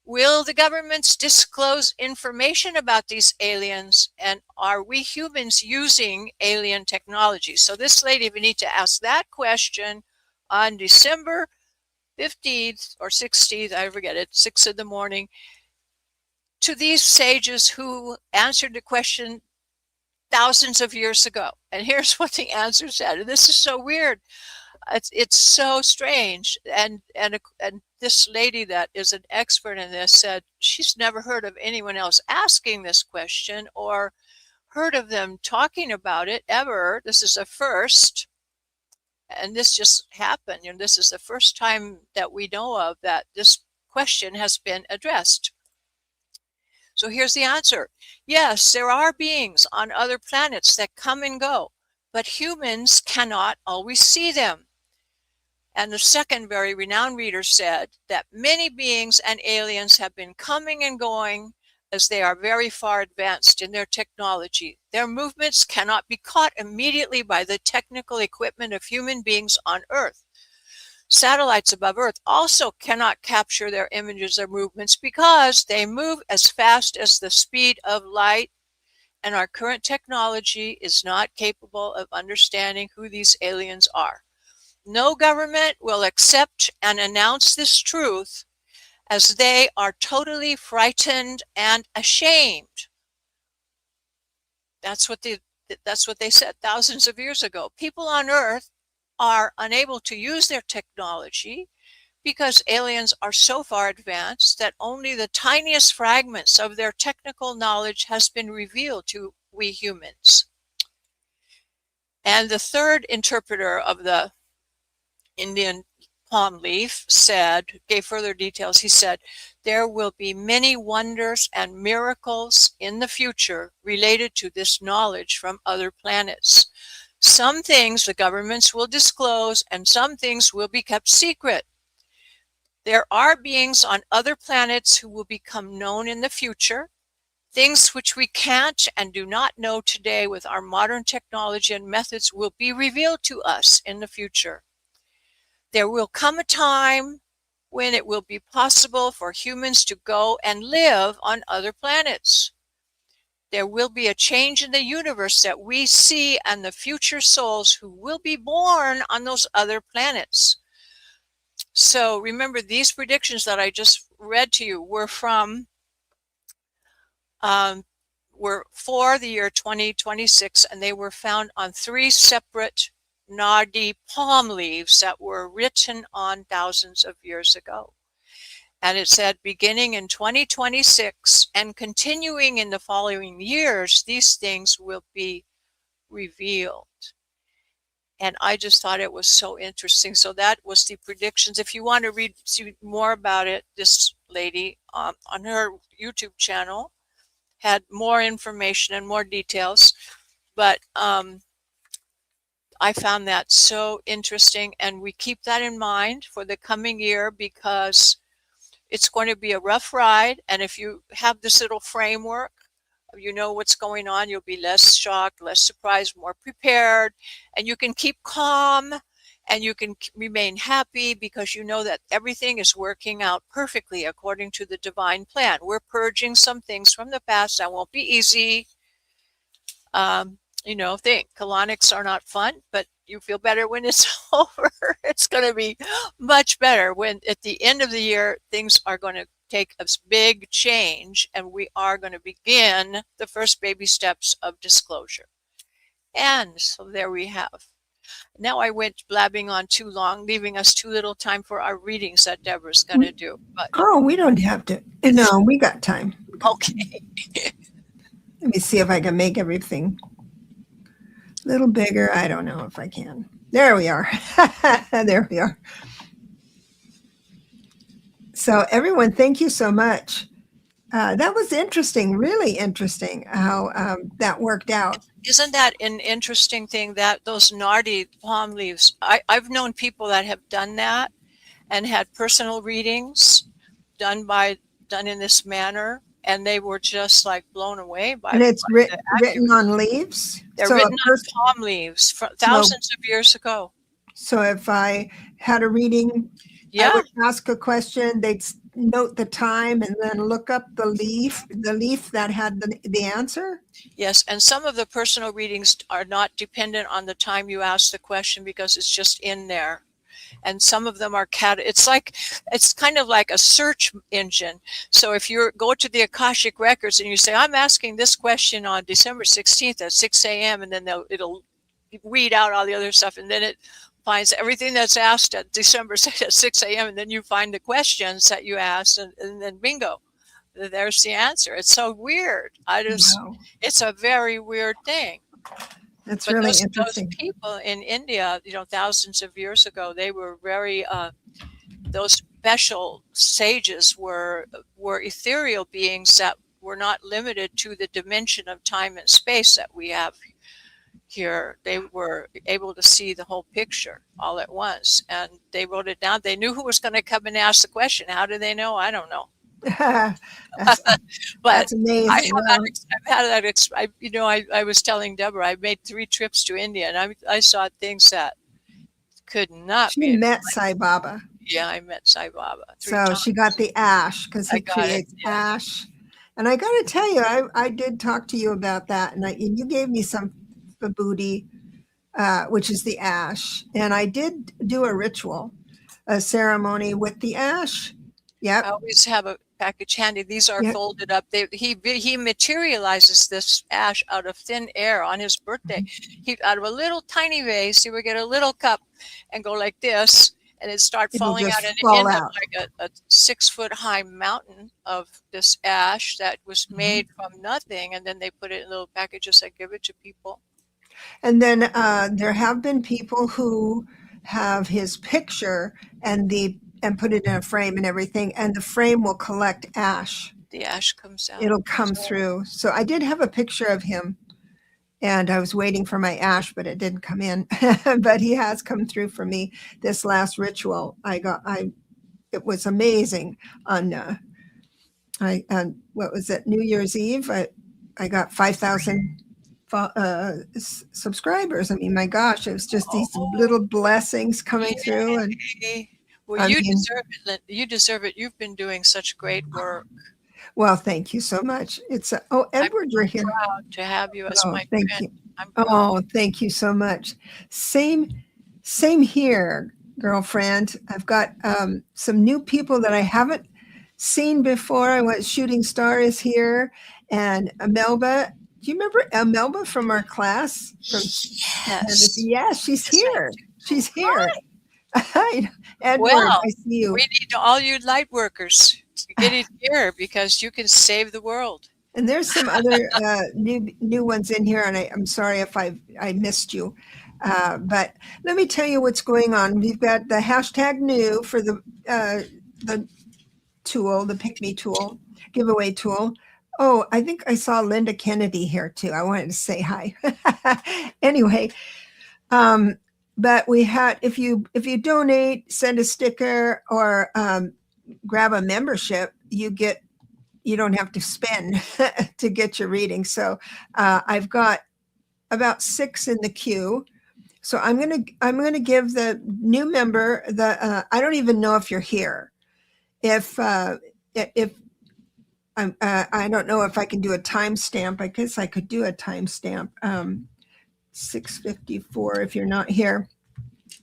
Will the governments disclose information about these aliens? And are we humans using alien technology? So this lady, we need to ask that question on December 15th or 16th, I forget it, 6 in the morning, to these sages who answered the question thousands of years ago. And here's what the answer said. And this is so weird. It's so strange. And this lady that is an expert in this said she's never heard of anyone else asking this question or heard of them talking about it ever. This is a first. And this just happened. You know, this is the first time that we know of that this question has been addressed. So here's the answer. Yes, there are beings on other planets that come and go, but humans cannot always see them. And the second very renowned reader said that many beings and aliens have been coming and going as they are very far advanced in their technology. Their movements cannot be caught immediately by the technical equipment of human beings on Earth. Satellites above Earth also cannot capture their images or movements because they move as fast as the speed of light, and our current technology is not capable of understanding who these aliens are. No government will accept and announce this truth as they are totally frightened and ashamed. That's what they said thousands of years ago. People on Earth are unable to use their technology because aliens are so far advanced that only the tiniest fragments of their technical knowledge has been revealed to we humans. And the third interpreter of the Indian palm leaf gave further details. He said, there will be many wonders and miracles in the future related to this knowledge from other planets. Some things the governments will disclose and some things will be kept secret. There are beings on other planets who will become known in the future. Things which we can't and do not know today with our modern technology and methods will be revealed to us in the future. There will come a time when it will be possible for humans to go and live on other planets. There will be a change in the universe that we see and the future souls who will be born on those other planets. So remember, these predictions that I just read to you were for the year 2026, and they were found on 3 separate Nadi palm leaves that were written on thousands of years ago. And it said, beginning in 2026 and continuing in the following years, these things will be revealed. And I just thought it was so interesting. So that was the predictions. If you want to see more about it, this lady on her YouTube channel had more information and more details. But I found that so interesting, and we keep that in mind for the coming year because it's going to be a rough ride. And if you have this little framework, you know what's going on, you'll be less shocked, less surprised, more prepared, and you can keep calm and you can remain happy because you know that everything is working out perfectly according to the divine plan. We're purging some things from the past that won't be easy. You know, colonics are not fun, but you feel better when it's over. It's going to be much better when at the end of the year, things are going to take a big change and we are going to begin the first baby steps of disclosure. And so there we have. Now I went blabbing on too long, leaving us too little time for our readings that Debra's going to do. But Oh, we don't have to. No, we got time. okay. Let me see if I can make everything a little bigger. I don't know if I can. There we are. There we are. So everyone, thank you so much. That was interesting, really interesting how that worked out. Isn't that an interesting thing that those Nardi palm leaves, I've known people that have done that and had personal readings done in this manner, and they were just like blown away by And it's by the written accuracy. on leaves. They're So written on palm leaves from thousands of years ago. So if I had a reading, I Yeah. would ask a question, they'd note the time and then look up the leaf that had the answer. Yes, and some of the personal readings are not dependent on the time you ask the question because it's just in there. And some of them are it's kind of like a search engine. So if you go to the Akashic records and you say, I'm asking this question on December 16th at 6 a.m. and then it'll read out all the other stuff, and then it finds everything that's asked at December 6th at 6 a.m. and then you find the questions that you asked, and then bingo, there's the answer. It's so weird. Wow. It's a very weird thing. That's But really those interesting. people in India, you know, thousands of years ago, they were very, those special sages were ethereal beings that were not limited to the dimension of time and space that we have here. They were able to see the whole picture all at once, and they wrote it down. They knew who was going to come and ask the question. How do they know? I don't know. But that's amazing. I was telling Deborah, I made 3 trips to India, and I saw things that could not be. She met Sai Baba. Yeah, I met Sai Baba 3 So times. she got the ash because he creates ash. And I got to tell you, I did talk to you about that, and you gave me some vibhuti, which is the ash, and I did do a ritual, a ceremony with the ash. Yep. I always have a package handy. These are folded up. He materializes this ash out of thin air on his birthday. Out of a little tiny vase, he would get a little cup and go like this, and it'd start falling out and end up like a 6-foot high mountain of this ash that was made from nothing, and then they put it in little packages and give it to people. And then there have been people who have his picture and put it in a frame and everything, and the frame will collect ash. The ash comes out. It'll come through. So I did have a picture of him, and I was waiting for my ash, but it didn't come in. But he has come through for me this last ritual. It was amazing. On what was it, New Year's Eve? I got 5,000 subscribers. I mean, my gosh, it was just these little blessings coming through. And well, you deserve it. You deserve it. You've been doing such great work. Well, thank you so much. It's Edward, you're here. I'm proud to have you as my thank friend. You. Thank you so much. Same here, girlfriend. I've got some new people that I haven't seen before. Shooting Star is here, and Melba. Do you remember Melba from our class? Yes. Yes, she's here. She's here. Edward, well, I see you. We need all you light workers to get it here because you can save the world. And there's some other new ones in here, and I'm sorry if I missed you. But let me tell you what's going on. We've got the hashtag new for the tool, the Pick Me tool, giveaway tool. Oh, I think I saw Linda Kennedy here too. I wanted to say hi. Anyway, but we had if you donate, send a sticker, or grab a membership, you don't have to spend to get your reading. So I've got about 6 in the queue. So I'm gonna give the new member the I don't even know if you're here. If I don't know if I can do a timestamp. I guess I could do a timestamp. 6:54 if you're not here,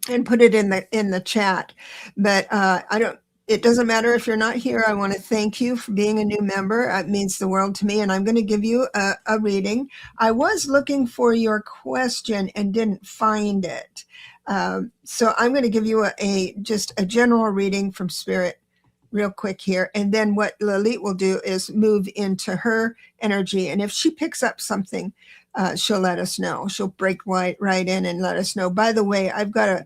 and put it in the chat. But I don't. It doesn't matter if you're not here. I want to thank you for being a new member. It means the world to me, and I'm going to give you a reading. I was looking for your question and didn't find it, so I'm going to give you just a general reading from Spirit real quick here. And then what Lalit will do is move into her energy. And if she picks up something, she'll let us know. She'll break right in and let us know. By the way, I've got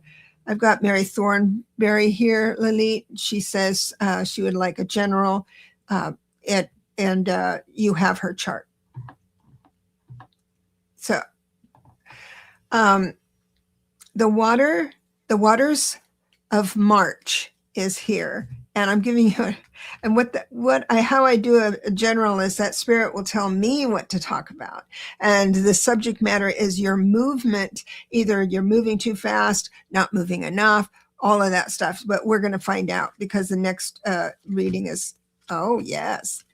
Mary Thornberry here, Lalit. She says she would like a general, and you have her chart. So the waters of March is here. And I'm giving you, how I do a general is that Spirit will tell me what to talk about. And the subject matter is your movement. Either you're moving too fast, not moving enough, all of that stuff. But we're going to find out because the next reading is, oh, yes.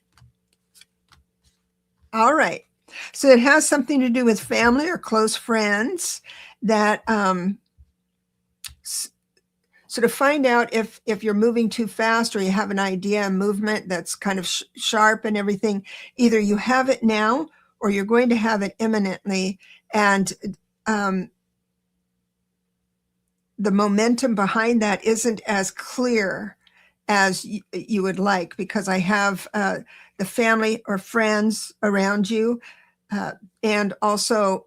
All right. So it has something to do with family or close friends that, so to find out if you're moving too fast or you have an idea, a movement that's kind of sharp and everything, either you have it now or you're going to have it imminently. And the momentum behind that isn't as clear as you would like, because I have the family or friends around you, and also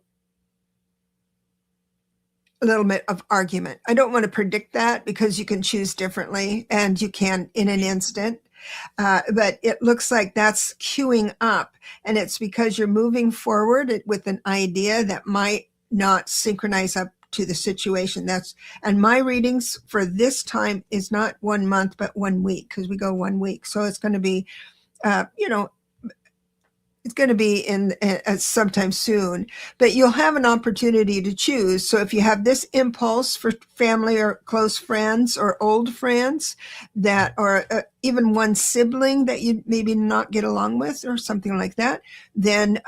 a little bit of argument. I don't want to predict that because you can choose differently and you can in an instant. But it looks like that's queuing up, and it's because you're moving forward with an idea that might not synchronize up to the situation. And my readings for this time is not 1 month, but 1 week, because we go 1 week. So it's going to be, it's going to be in sometime soon, but you'll have an opportunity to choose. So if you have this impulse for family or close friends or old friends that are even one sibling that you maybe not get along with or something like that, then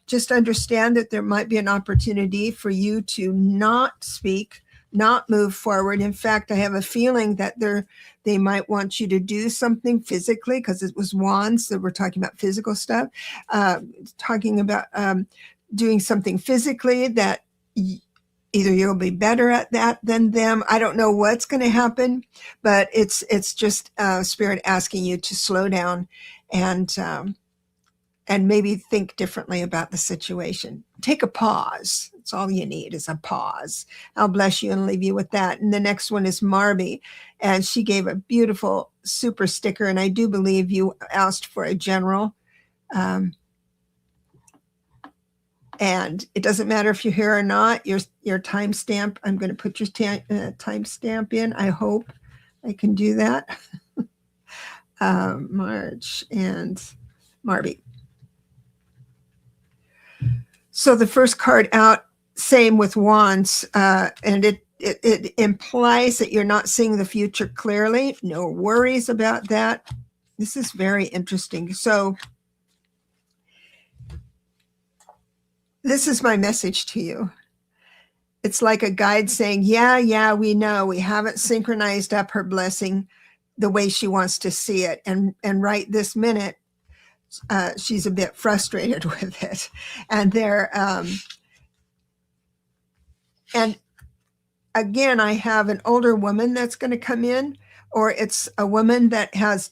just understand that there might be an opportunity for you to not speak, not move forward. In fact, I have a feeling that they might want you to do something physically, because it was wands that we're talking about physical stuff, talking about doing something physically that either you'll be better at that than them. I don't know what's going to happen, but it's just Spirit asking you to slow down and maybe think differently about the situation. Take a pause. That's all you need, is a pause. I'll bless you and leave you with that. And the next one is Marby, and she gave a beautiful super sticker, and I do believe you asked for a general. And it doesn't matter if you're here or not, your timestamp, I'm going to put your timestamp in. I hope I can do that. March and Marby. So the first card out, same with wands, and it implies that you're not seeing the future clearly. No worries about that. This is very interesting. So this is my message to you. It's like a guide saying, yeah, we know we haven't synchronized up her blessing the way she wants to see it. And right this minute, she's a bit frustrated with it. And and again, I have an older woman that's going to come in, or it's a woman that has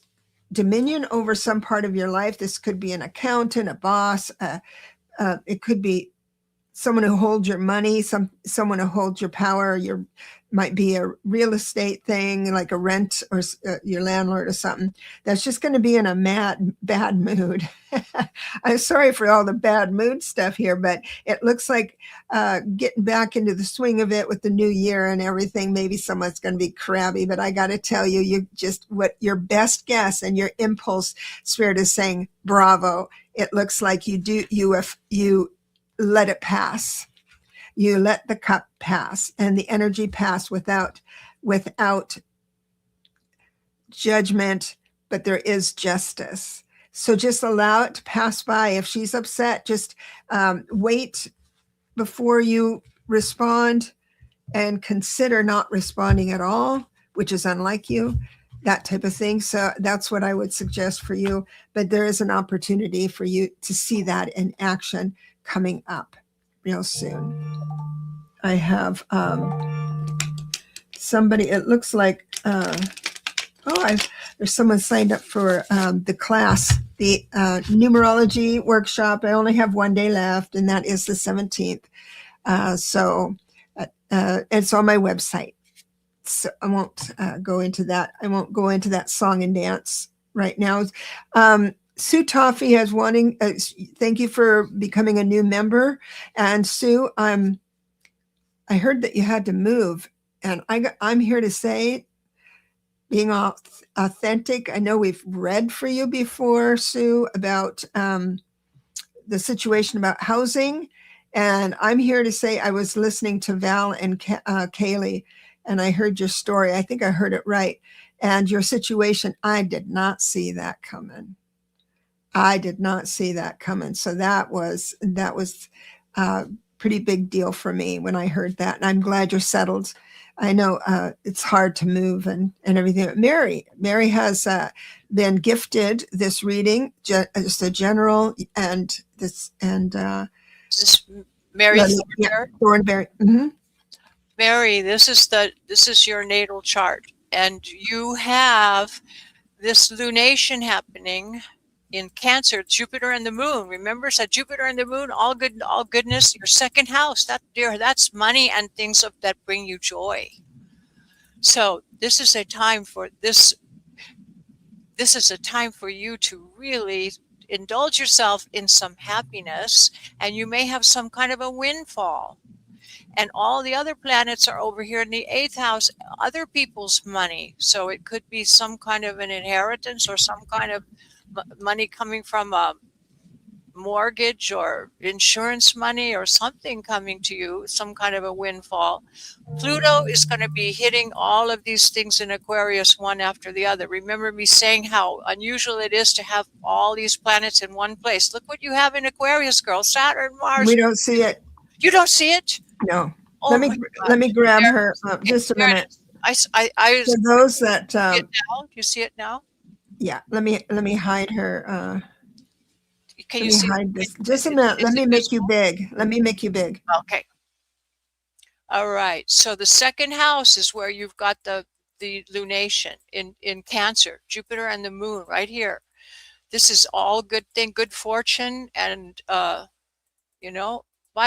dominion over some part of your life. This could be an accountant, a boss. It could be someone who holds your money, someone who holds your power. Your might be a real estate thing, like a rent, or your landlord or something. That's just going to be in a bad mood. I'm sorry for all the bad mood stuff here, but it looks like getting back into the swing of it with the new year and everything. Maybe someone's going to be crabby, but I got to tell you, you just what your best guess and your impulse spirit is saying. Bravo! It looks like you let it pass. You let the cup pass and the energy pass without judgment, but there is justice. So just allow it to pass by. If she's upset, just wait before you respond and consider not responding at all, which is unlike you, that type of thing. So that's what I would suggest for you. But there is an opportunity for you to see that in action coming up real soon. I have somebody, it looks like, there's someone signed up for the class, the numerology workshop. I only have one day left, and that is the 17th. So it's on my website. So I won't go into that. I won't go into that song and dance right now. Sue Toffee has wanting. Thank you for becoming a new member. And Sue, I heard that you had to move, and I'm here to say, being authentic. I know we've read for you before, Sue, about the situation about housing. And I'm here to say I was listening to Val and Kaylee, and I heard your story. I think I heard it right. And your situation, I did not see that coming. I did not see that coming. So that was a pretty big deal for me when I heard that. And I'm glad you're settled. I know it's hard to move and everything. But Mary has been gifted this reading, just a general, and this and This Mary Thornberry. Mm-hmm. Mary, this is your natal chart, and you have this lunation happening in Cancer, Jupiter and the moon. Remember, so Jupiter and the moon, all goodness. Your second house, that's money and things that bring you joy. So this is a time for this. This is a time for you to really indulge yourself in some happiness, and you may have some kind of a windfall. And all the other planets are over here in the 8th house, other people's money. So it could be some kind of an inheritance or some kind of money coming from a mortgage or insurance money or something coming to you, some kind of a windfall. Pluto is going to be hitting all of these things in Aquarius one after the other. Remember me saying how unusual it is to have all these planets in one place. Look what you have in Aquarius, girl. Saturn, Mars. We don't see it. You don't see it? No. Oh, let me grab her just a minute. I For those that do you see it now? Yeah, let me hide her. Can let you me see hide this? Just a minute. Let me make you big. Let me make you big. Okay. All right. So the second house is where you've got the lunation in Cancer, Jupiter and the moon right here. This is all good thing, good fortune, and buy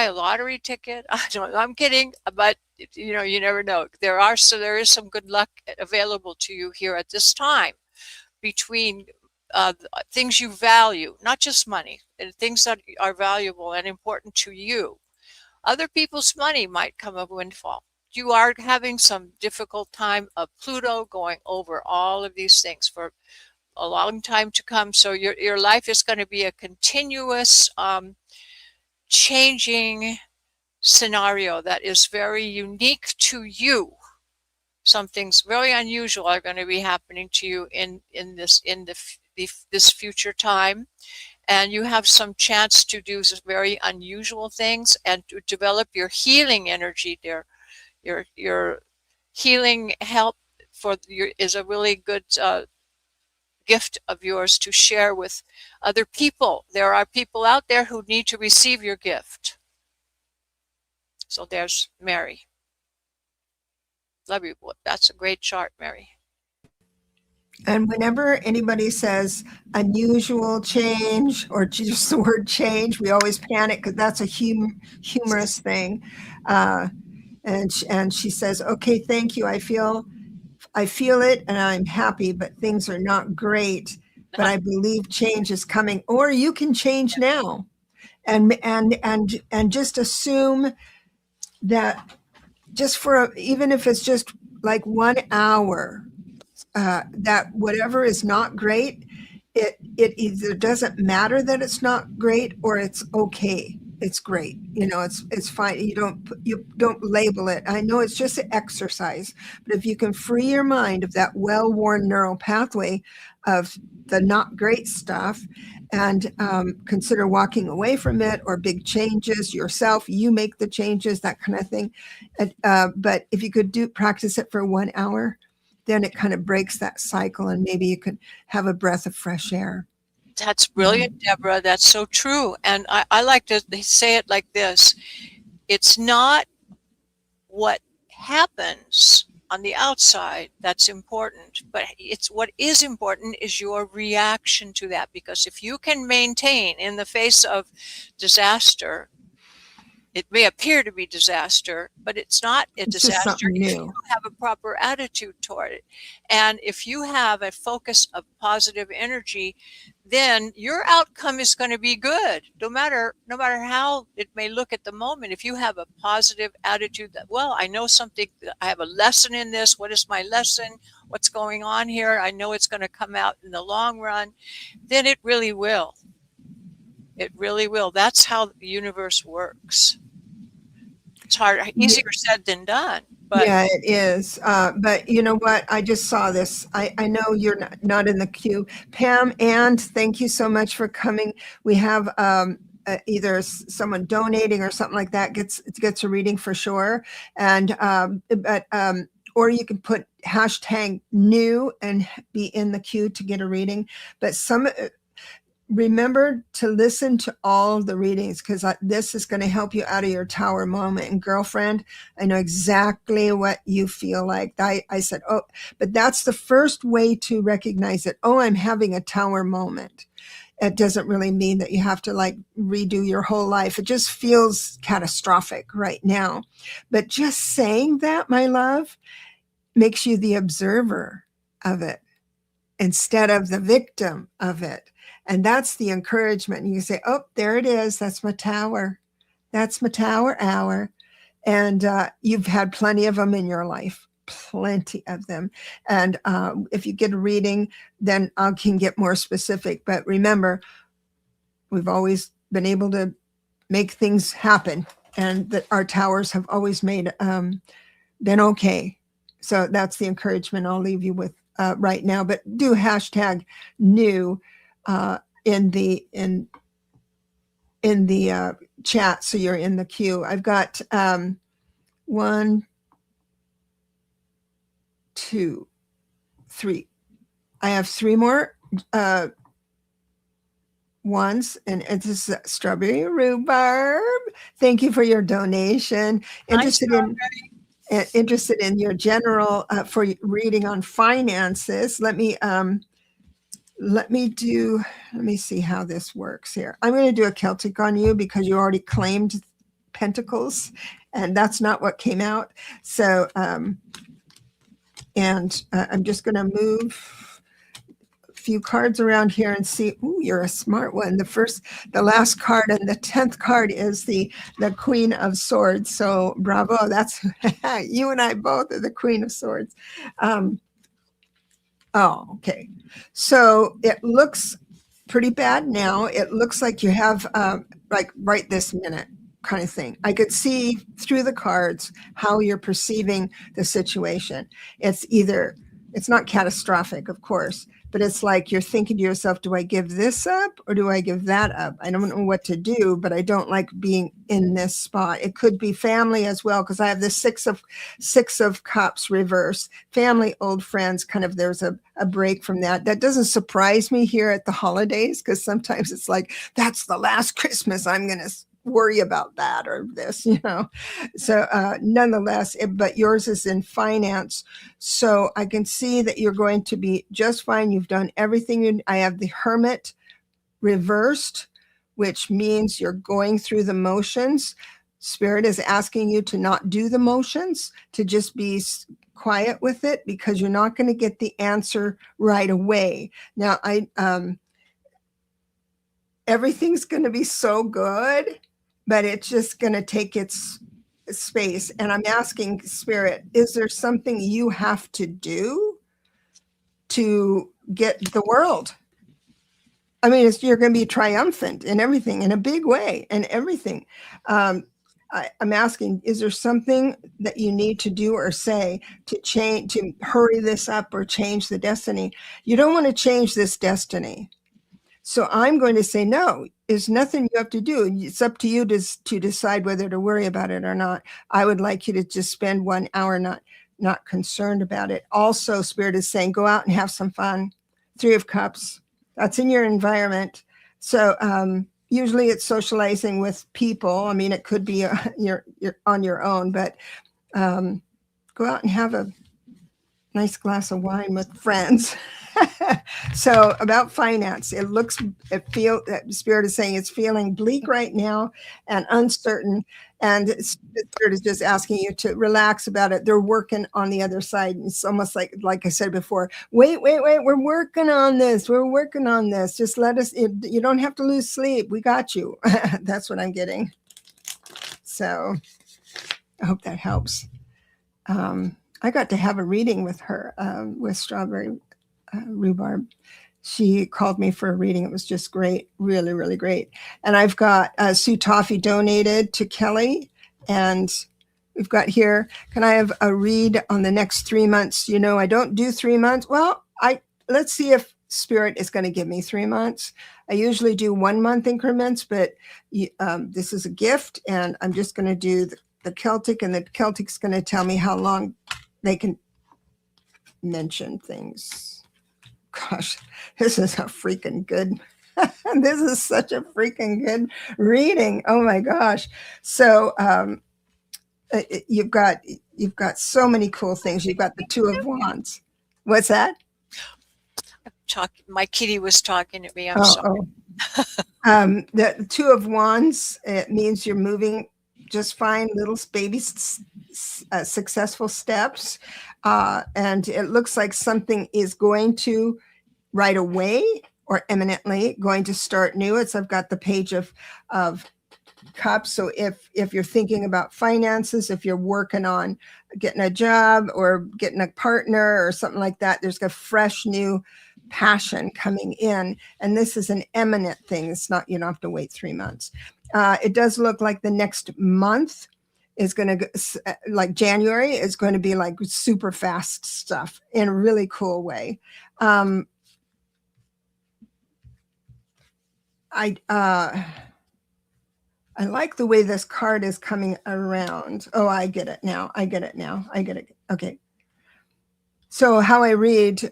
a lottery ticket. I'm kidding, but you never know. There is some good luck available to you here at this time between things you value, not just money, and things that are valuable and important to you. Other people's money might come a windfall. You are having some difficult time of Pluto going over all of these things for a long time to come. So your life is going to be a continuous changing scenario that is very unique to you. Some things very unusual are going to be happening to you in this future time, and you have some chance to do some very unusual things and to develop your healing energy there. Your healing help is a really good gift of yours to share with other people. There are people out there who need to receive your gift. So there's Mary. Love you. That's a great chart, Mary. And whenever anybody says unusual change or just the word change, we always panic because that's a humorous thing. Uh, and she says, "Okay, thank you. I feel it, and I'm happy, but things are not great. But I believe change is coming, or you can change now, and just assume that just even if it's just like 1 hour." That whatever is not great, it either doesn't matter that it's not great or it's okay. It's great. It's fine. You don't label it. I know it's just an exercise, but if you can free your mind of that well-worn neural pathway of the not great stuff and consider walking away from it or big changes yourself, you make the changes, that kind of thing. But if you could practice it for 1 hour, then it kind of breaks that cycle and maybe you could have a breath of fresh air. That's brilliant, Deborah. That's so true. And I like to say it like this. It's not what happens on the outside that's important, but it's what is important is your reaction to that. Because if you can maintain in the face of disaster, it may appear to be disaster, but it's not a It's just disaster something if you new. have a proper attitude toward it. And if you have a focus of positive energy, then your outcome is going to be good, no matter how it may look at the moment. If you have a positive attitude that, well, I know something, I have a lesson in this. What is my lesson? What's going on here? I know it's going to come out in the long run. Then it really will. It really will. That's how the universe works. It's easier said than done. But Yeah, it is. But you know what? I just saw this. I know you're not in the queue. Pam, and thank you so much for coming. We have either someone donating or something like that gets a reading for sure. And or you can put hashtag new and be in the queue to get a reading. But remember to listen to all the readings because this is going to help you out of your tower moment. And girlfriend, I know exactly what you feel like. I said, oh, but that's the first way to recognize it. Oh, I'm having a tower moment. It doesn't really mean that you have to like redo your whole life. It just feels catastrophic right now. But just saying that, my love, makes you the observer of it instead of the victim of it. And that's the encouragement. And you say, oh, there it is. That's my tower. That's my tower hour. And you've had plenty of them in your life, plenty of them. And if you get a reading, then I can get more specific. But remember, we've always been able to make things happen and that our towers have always been okay. So that's the encouragement I'll leave you with right now. But do hashtag new in the chat so you're in the queue. I've got 1, 2, 3. I have 3 more ones, and it's strawberry rhubarb. Thank you for your donation. Interested in your general for reading on finances. Let me see how this works here. I'm going to do a Celtic on you because you already claimed Pentacles, and that's not what came out. So, I'm just going to move a few cards around here and see. Ooh, you're a smart one. The last card and the 10th card is the Queen of Swords. So bravo. That's you and I both are the Queen of Swords. Oh, okay. So it looks pretty bad now. It looks like you have like right this minute kind of thing. I could see through the cards how you're perceiving the situation. It's not catastrophic, of course, but it's like you're thinking to yourself, do I give this up or do I give that up? I don't know what to do, but I don't like being in this spot. It could be family as well, because I have the six of cups reverse. Family, old friends, kind of there's a break from that. That doesn't surprise me here at the holidays, because sometimes it's like, that's the last Christmas I'm going to worry about that or this, So nonetheless, but yours is in finance. So I can see that you're going to be just fine. You've done everything. I have the Hermit reversed, which means you're going through the motions. Spirit is asking you to not do the motions, to just be quiet with it, because you're not going to get the answer right away. Now, everything's going to be so good, but it's just going to take its space. And I'm asking Spirit, is there something you have to do to get the world? I mean, you're going to be triumphant in everything, in a big way, and everything. I'm asking, is there something that you need to do or say to change, to hurry this up or change the destiny? You don't want to change this destiny. So I'm going to say, no, there's nothing you have to do. It's up to you to decide whether to worry about it or not. I would like you to just spend 1 hour not concerned about it. Also, Spirit is saying, go out and have some fun. 3 of Cups. That's in your environment. So usually it's socializing with people. I mean, it could be you're on your own, but go out and have a nice glass of wine with friends. So about finance, Spirit is saying it's feeling bleak right now and uncertain. And Spirit is just asking you to relax about it. They're working on the other side. It's almost like I said before, wait, we're working on this. We're working on this. Just let us, you don't have to lose sleep. We got you. That's what I'm getting. So I hope that helps. I got to have a reading with her, with Strawberry Rhubarb. She called me for a reading. It was just great, really, really great. And I've got Sue Toffee donated to Kelly. And we've got here, can I have a read on the next 3 months? I don't do 3 months. Well, let's see if Spirit is going to give me 3 months. I usually do 1 month increments, but this is a gift. And I'm just going to do the Celtic, and the Celtic's going to tell me how long they can mention things. Gosh, this is a freaking good, this is such a freaking good reading. Oh my gosh. So you've got so many cool things. You've got the 2 of Wands. What's that? My kitty was talking to me. I'm sorry. The 2 of Wands, it means you're moving just fine, little baby successful steps. And it looks like something is going to right away or imminently going to start new. I've got the Page of Cups. So if you're thinking about finances, if you're working on getting a job or getting a partner or something like that, there's a fresh new passion coming in. And this is an imminent thing. It's not, you don't have to wait 3 months. It does look like the next month is going to, like January, is going to be like super fast stuff in a really cool way. I like the way this card is coming around. Oh, I get it now. I get it. Okay. So how I read,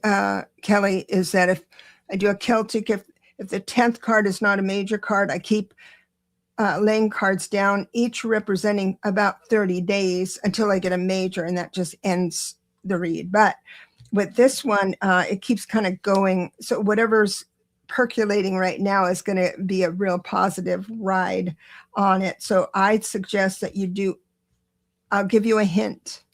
Kelly, is that if I do a Celtic, if the 10th card is not a major card, I keep laying cards down, each representing about 30 days until I get a major, and that just ends the read. But with this one, it keeps kind of going. So whatever's percolating right now is going to be a real positive ride on it. So I'd suggest that I'll give you a hint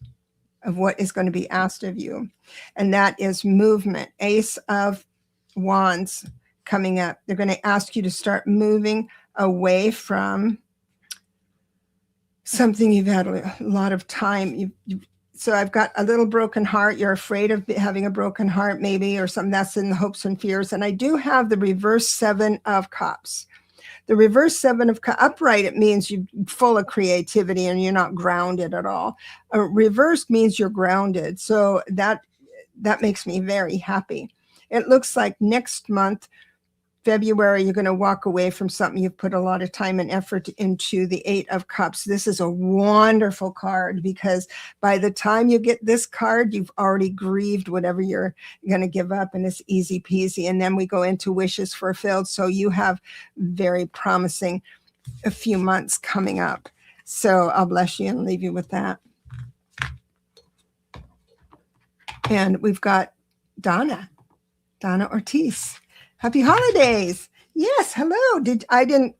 of what is going to be asked of you. And that is movement. Ace of Wands coming up. They're going to ask you to start moving away from something you've had a lot of time. So I've got a little broken heart. You're afraid of having a broken heart, maybe, or something that's in the hopes and fears. And I do have the reverse 7 of Cups. The reverse 7 of Cups, upright, it means you're full of creativity and you're not grounded at all. Reverse means you're grounded. So that makes me very happy. It looks like next month, February, you're going to walk away from something you've put a lot of time and effort into. The 8 of Cups. This is a wonderful card because by the time you get this card, you've already grieved whatever you're going to give up, and it's easy peasy. And then we go into wishes fulfilled. So you have very promising a few months coming up. So I'll bless you and leave you with that. And we've got Donna Ortiz. Happy holidays. Yes, hello. I didn't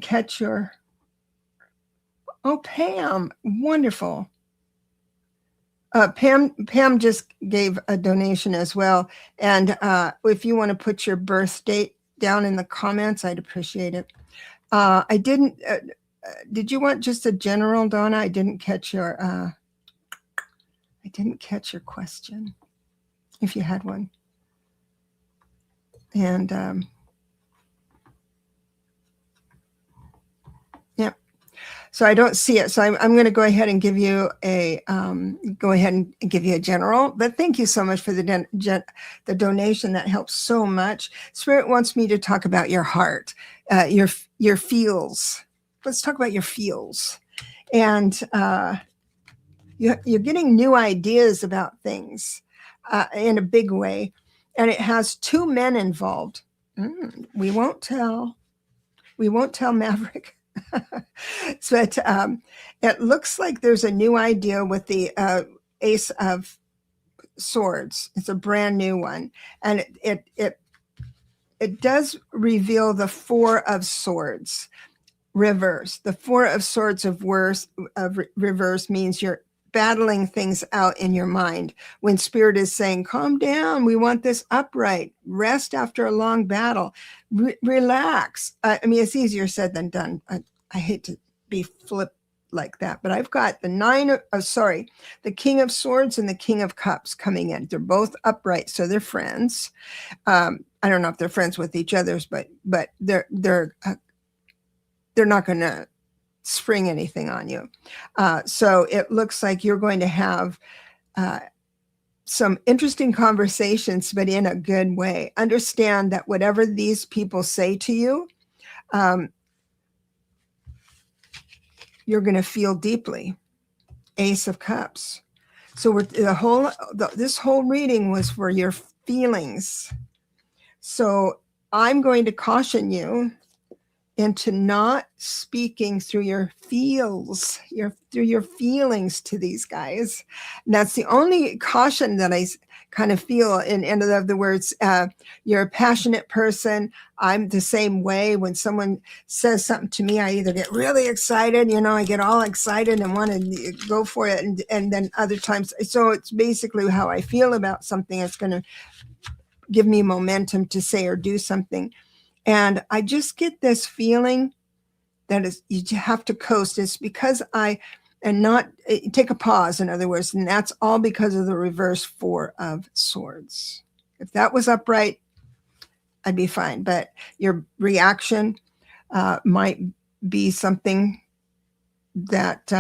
catch your. Oh, Pam, wonderful. Pam just gave a donation as well. And if you want to put your birth date down in the comments, I'd appreciate it. I didn't, did you want just a general, Donna? I didn't catch your question, if you had one. And yeah, so I don't see it. So I'm going to go ahead and give you a general. But thank you so much for the donation. That helps so much. Spirit wants me to talk about your heart, your feels. Let's talk about your feels, and you're getting new ideas about things in a big way, and it has two men involved. We won't tell Maverick. But it looks like there's a new idea with the Ace of Swords. It's a brand new one, and it does reveal the Four of Swords reverse. The Four of Swords of reverse means you're battling things out in your mind when Spirit is saying, calm down, we want this upright, rest after a long battle, relax. I mean, it's easier said than done. I hate to be flip like that, but I've got the King of Swords and the King of Cups coming in. They're both upright, so they're friends. I don't know if they're friends with each other's, but they're not going to spring anything on you. So it looks like you're going to have some interesting conversations, but in a good way. Understand that whatever these people say to you, you're going to feel deeply. Ace of Cups. So this whole reading was for your feelings. So I'm going to caution you into not speaking through your feelings to these guys. And that's the only caution that I kind of feel. In other words, you're a passionate person. I'm the same way. When someone says something to me, I either get really excited, I get all excited and want to go for it. And then other times, so it's basically how I feel about something. It's going to give me momentum to say or do something. And I just get this feeling that you have to coast. It's because not take a pause, in other words, and that's all because of the reverse Four of Swords. If that was upright, I'd be fine. But your reaction might be something that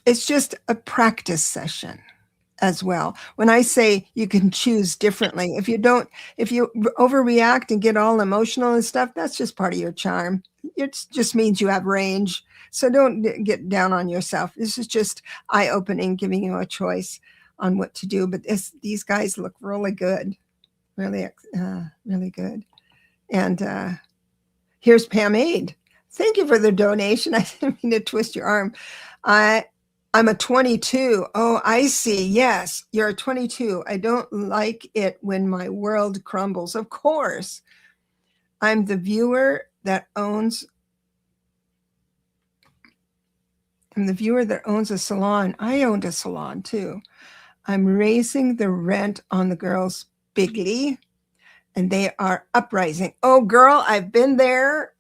it's just a practice session as well. When I say you can choose differently, if you overreact and get all emotional and stuff, that's just part of your charm. It just means you have range. So don't get down on yourself. This is just eye-opening, giving you a choice on what to do. But these guys look really good, really good. And here's Pam Aid. Thank you for the donation. I didn't mean to twist your arm. I'm a 22. Oh, I see. Yes, you're a 22. I don't like it when my world crumbles. Of course. I'm the viewer that owns a salon. I owned a salon too. I'm raising the rent on the girls bigly, and they are uprising. Oh, girl, I've been there.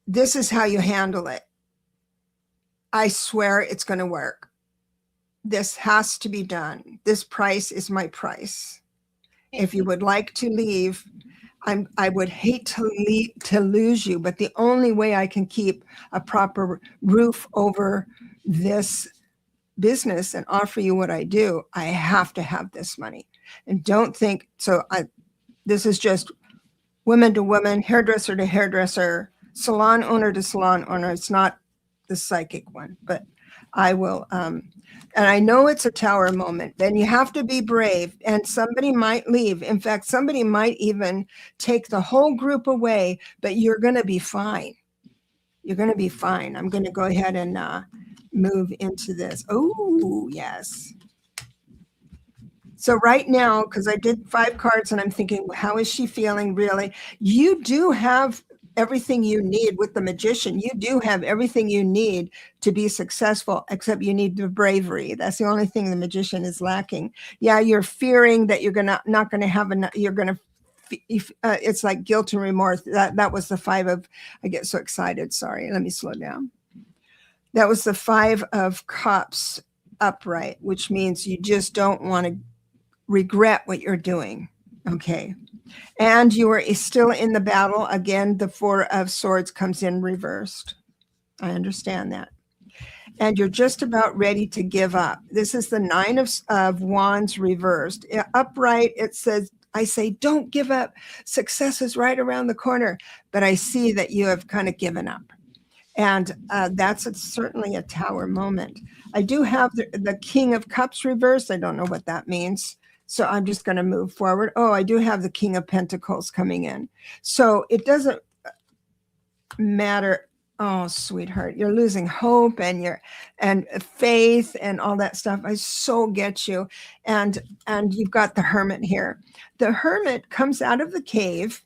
This is how you handle it. I swear it's going to work. This has to be done. This price is my price. If you would like to leave, I would hate to lose you, but the only way I can keep a proper roof over this business and offer you what I do, I have to have this money. And don't think, this is just woman to woman, hairdresser to hairdresser, salon owner to salon owner. It's not the psychic one, but I will, and I know it's a tower moment, then you have to be brave, and somebody might leave. In fact, somebody might even take the whole group away, but you're going to be fine. You're going to be fine. I'm going to go ahead and move into this. Oh, yes. So right now, because I did 5 cards and I'm thinking, how is she feeling really? You do have everything you need with the magician. You do have everything you need to be successful, except you need the bravery. That's the only thing the magician is lacking. Yeah, you're fearing that you're not going to have enough. You're going to. It's like guilt and remorse. That was the 5 of. I get so excited. Sorry. Let me slow down. That was the 5 of Cups upright, which means you just don't want to regret what you're doing. Okay. And you are still in the battle. Again, the 4 of Swords comes in reversed. I understand that. And you're just about ready to give up. This is the 9 of Wands reversed. Upright, it says, I say, don't give up. Success is right around the corner. But I see that you have kind of given up. And that's certainly a tower moment. I do have the King of Cups reversed. I don't know what that means. So I'm just going to move forward. Oh, I do have the King of Pentacles coming in. So it doesn't matter. Oh, sweetheart, you're losing hope and faith and all that stuff. I so get you. And you've got the Hermit here. The Hermit comes out of the cave.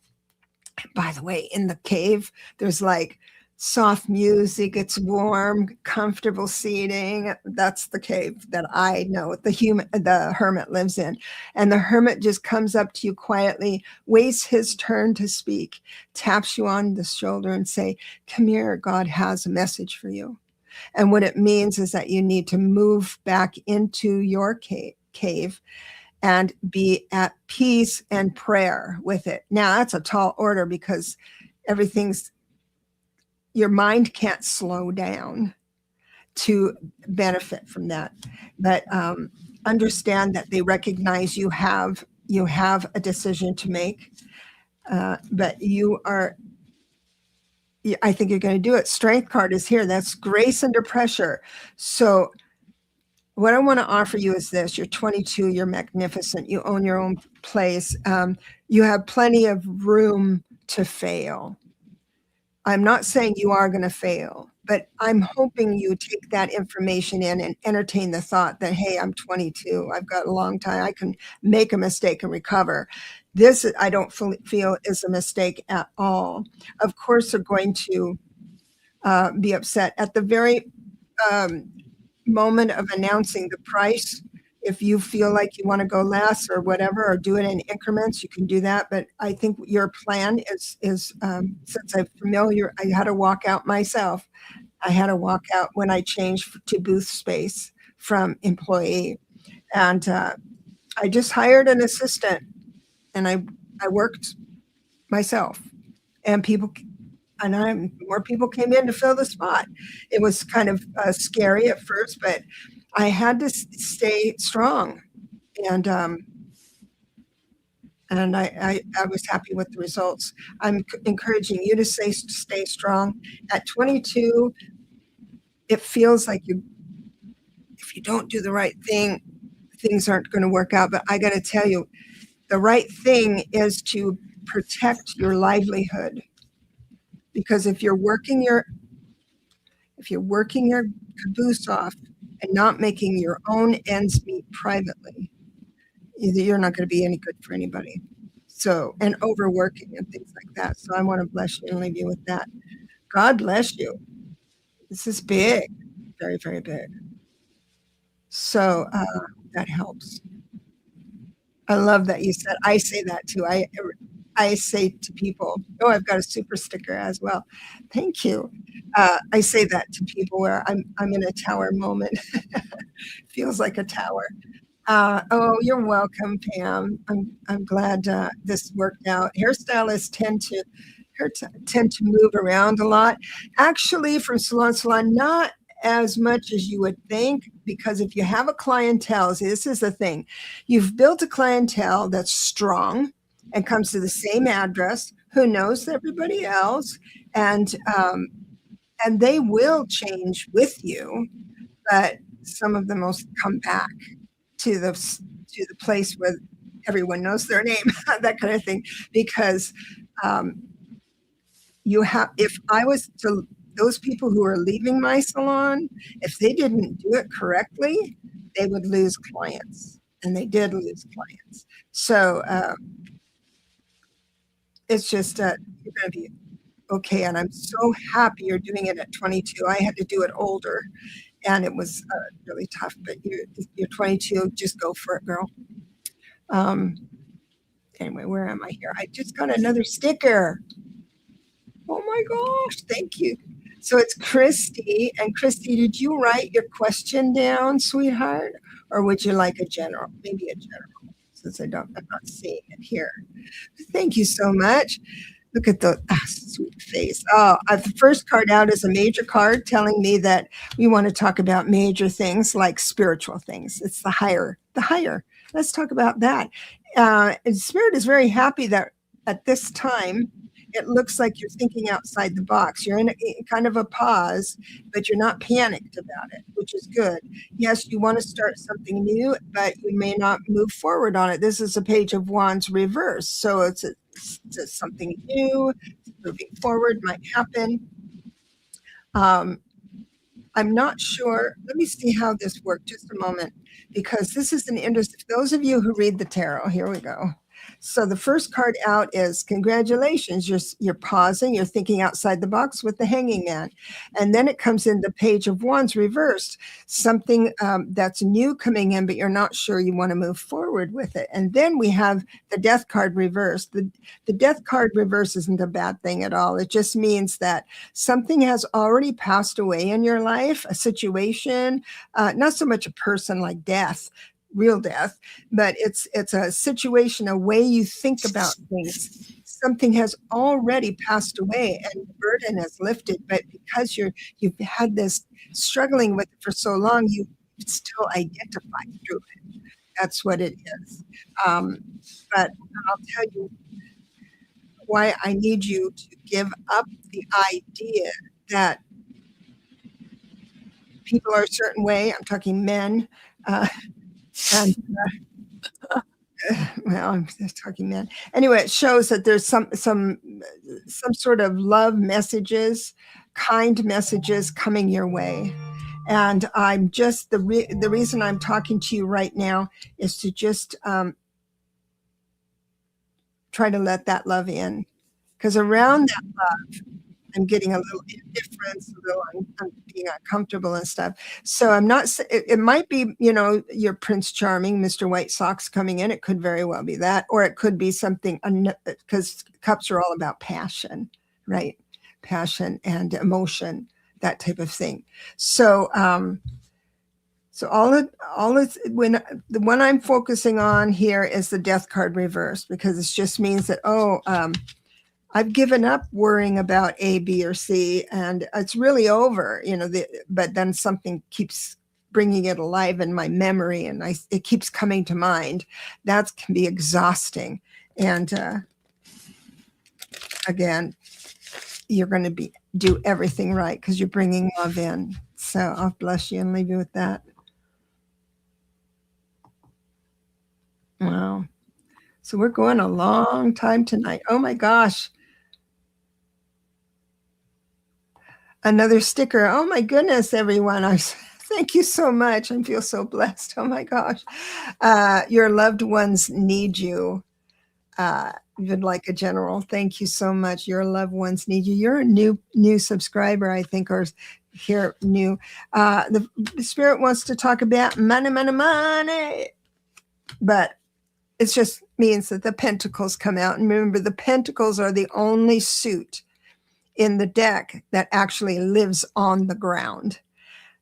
By the way, in the cave, there's like soft music, it's warm, comfortable seating. That's the cave that I know the hermit lives in. And the hermit just comes up to you quietly, waits his turn to speak, taps you on the shoulder and say, come here, God has a message for you. And what it means is that you need to move back into your cave and be at peace and prayer with it. Now, that's a tall order because your mind can't slow down to benefit from that. But understand that they recognize you have a decision to make, but I think you're going to do it. Strength card is here. That's grace under pressure. So what I want to offer you is this. You're 22. You're magnificent. You own your own place. You have plenty of room to fail. I'm not saying you are going to fail, but I'm hoping you take that information in and entertain the thought that, hey, I'm 22. I've got a long time. I can make a mistake and recover. This, I don't feel is a mistake at all. Of course, they're going to be upset at the very moment of announcing the price. If you feel like you want to go less or whatever, or do it in increments, you can do that. But I think your plan is since I'm familiar, I had to walk out myself. I had to walk out when I changed to booth space from employee. And I just hired an assistant and I worked myself, and more people came in to fill the spot. It was kind of scary at first, but I had to stay strong, and I was happy with the results. I'm encouraging you to stay strong. At 22, it feels like if you don't do the right thing, things aren't going to work out. But I got to tell you, the right thing is to protect your livelihood, because if you're working your caboose off and not making your own ends meet privately, you're not going to be any good for anybody. So, and overworking and things like that. So I want to bless you and leave you with that. God bless you. This is big, very, very big. So that helps. I love that you said, I say that too. I say to people, oh, I've got a super sticker as well. Thank you. I say that to people where I'm in a tower moment. Feels like a tower. Oh, you're welcome, Pam. I'm glad this worked out. Hairstylists tend to move around a lot. Actually, from salon to salon, not as much as you would think, because if you have a clientele, see, this is the thing. You've built a clientele that's strong and comes to the same address, who knows everybody else, and they will change with you. but some of them will come back to the place where everyone knows their name, that kind of thing. Because if I was to, those people who are leaving my salon, if they didn't do it correctly, they would lose clients, and they did lose clients. So it's just you're going to be okay. And I'm so happy you're doing it at 22. I had to do it older, and it was really tough. But you're 22. Just go for it, girl. Anyway, where am I here? I just got another sticker. Oh my gosh, thank you. So it's Christy. And Christy, did you write your question down, sweetheart? Or would you like a general? Maybe a general, since I'm not seeing it here. Thank you so much. Look at the sweet face. Oh, the first card out is a major card telling me that we want to talk about major things like spiritual things. It's the higher. Let's talk about that. Spirit is very happy that at this time, it looks like you're thinking outside the box. You're in kind of a pause, but you're not panicked about it, which is good. Yes, you want to start something new, but you may not move forward on it. This is a Page of Wands reverse. So it's something new, moving forward might happen. I'm not sure. Let me see how this worked. Just a moment, because this is an interest. Those of you who read the tarot, here we go. So the first card out is congratulations. You're pausing. You're thinking outside the box with the Hanging Man. And then it comes in the Page of Wands reversed, something that's new coming in, but you're not sure you want to move forward with it. And then we have the Death card reversed. The Death card reverse isn't a bad thing at all. It just means that something has already passed away in your life, a situation, not so much a person like death, real death, but it's a situation, a way you think about things. Something has already passed away and the burden is lifted, but because you've had this struggling with it for so long, you still identify through it. That's what it is. But I'll tell you why I need you to give up the idea that people are a certain way. I'm talking men. And well, I'm just talking men. Anyway, it shows that there's some sort of love messages, kind messages coming your way. And I'm just the reason I'm talking to you right now is to just try to let that love in, because around that love, I'm getting a little indifference, I'm being uncomfortable and stuff. So I'm not, it might be, your Prince Charming, Mr. White Sox coming in. It could very well be that, or it could be something, because cups are all about passion, right? Passion and emotion, that type of thing. So, all it's when the one I'm focusing on here is the Death card reversed, because it just means that, I've given up worrying about A, B, or C, and it's really over, but then something keeps bringing it alive in my memory, and it keeps coming to mind. That can be exhausting. And again, you're going to do everything right because you're bringing love in. So I'll bless you and leave you with that. Wow. So we're going a long time tonight. Oh my gosh. Another sticker. Oh my goodness, everyone. Thank you so much. I feel so blessed. Oh my gosh. Your loved ones need you. Even like a general. Thank you so much. Your loved ones need you. You're a new subscriber, I think, or here new. The Spirit wants to talk about money. But it just means that the pentacles come out. And remember, the pentacles are the only suit in the deck that actually lives on the ground.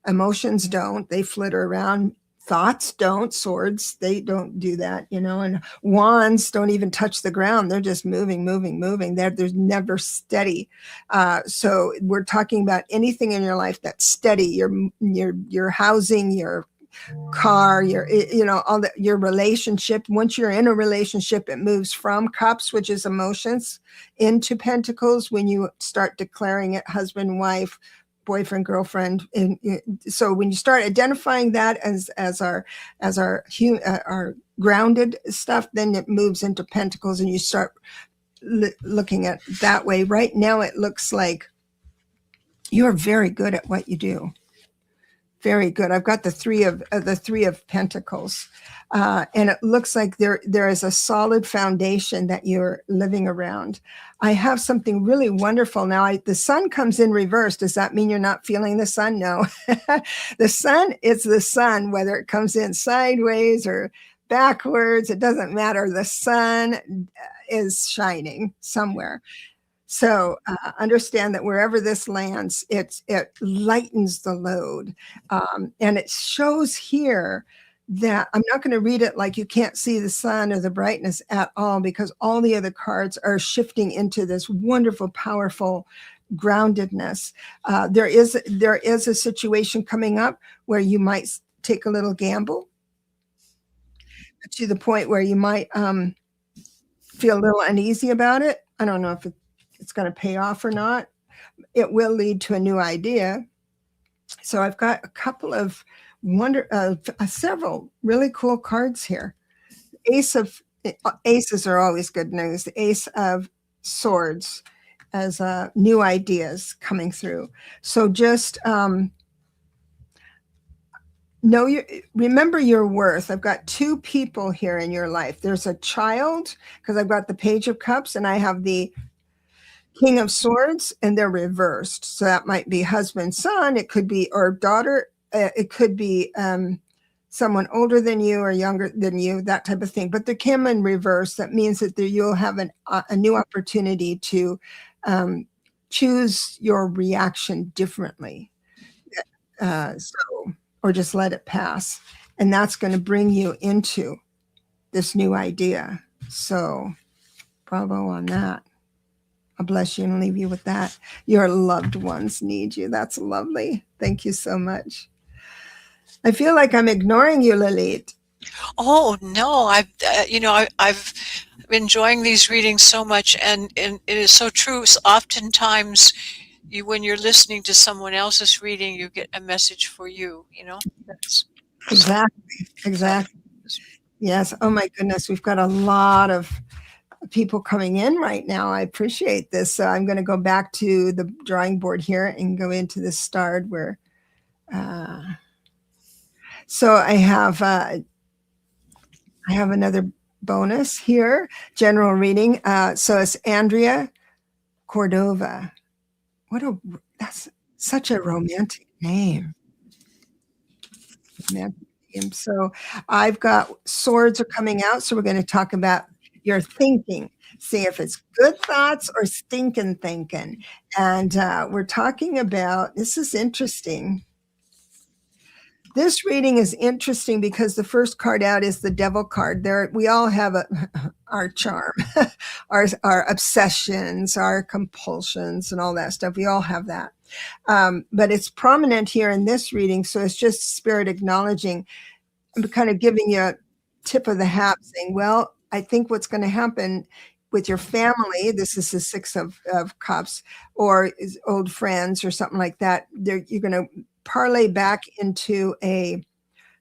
Emotions don't. They flitter around. Thoughts don't. Swords, they don't do that, and wands don't even touch the ground. They're just moving. They're never steady. So we're talking about anything in your life that's steady. Your housing, your car, your relationship. Once you're in a relationship, it moves from cups, which is emotions, into pentacles when you start declaring it husband, wife, boyfriend, girlfriend. And so when you start identifying that as our grounded stuff, then it moves into pentacles, and you start looking at that way. Right now, it looks like you're very good at what you do. Very good. I've got the three of pentacles, and it looks like there is a solid foundation that you're living around. I have something really wonderful now. The sun comes in reverse. Does that mean you're not feeling the sun? No. The sun is the sun, whether it comes in sideways or backwards. It doesn't matter. The sun is shining somewhere. So understand that wherever this lands, it lightens the load. And it shows here that I'm not going to read it like you can't see the sun or the brightness at all, because all the other cards are shifting into this wonderful, powerful groundedness. There is a situation coming up where you might take a little gamble, to the point where you might feel a little uneasy about it. I don't know if it's going to pay off or not. It will lead to a new idea. So I've got a couple of several really cool cards here. Aces are always good news. The Ace of Swords as new ideas coming through. So just remember your worth. I've got two people here in your life. There's a child, because I've got the Page of Cups and I have the King of Swords, and they're reversed. So that might be husband, son. It could be, or daughter. It could be someone older than you or younger than you, that type of thing. But they come in reverse. That means that you'll have a new opportunity to choose your reaction differently. Or just let it pass. And that's going to bring you into this new idea. So bravo on that. I'll bless you and leave you with that. Your loved ones need you. That's lovely. Thank you so much. I feel like I'm ignoring you, Lalit. Oh no, I've been enjoying these readings so much, and it is so true. So oftentimes, when you're listening to someone else's reading, you get a message for you. Exactly. Yes. Oh my goodness, we've got a lot of people coming in right now. I appreciate this. So I'm going to go back to the drawing board here and go into the start where. So I have another bonus here, general reading. So it's Andrea Cordova. That's such a romantic name. So I've got swords are coming out. So we're going to talk about your thinking. See if it's good thoughts or stinking thinking. And we're talking about, this is interesting. This reading is interesting because the first card out is the Devil card. We all have our charm, our obsessions, our compulsions, and all that stuff. We all have that. But it's prominent here in this reading. So it's just Spirit acknowledging, I'm kind of giving you a tip of the hat, saying, well, I think what's going to happen with your family, this is the Six of Cups, or old friends or something like that, you're going to parlay back into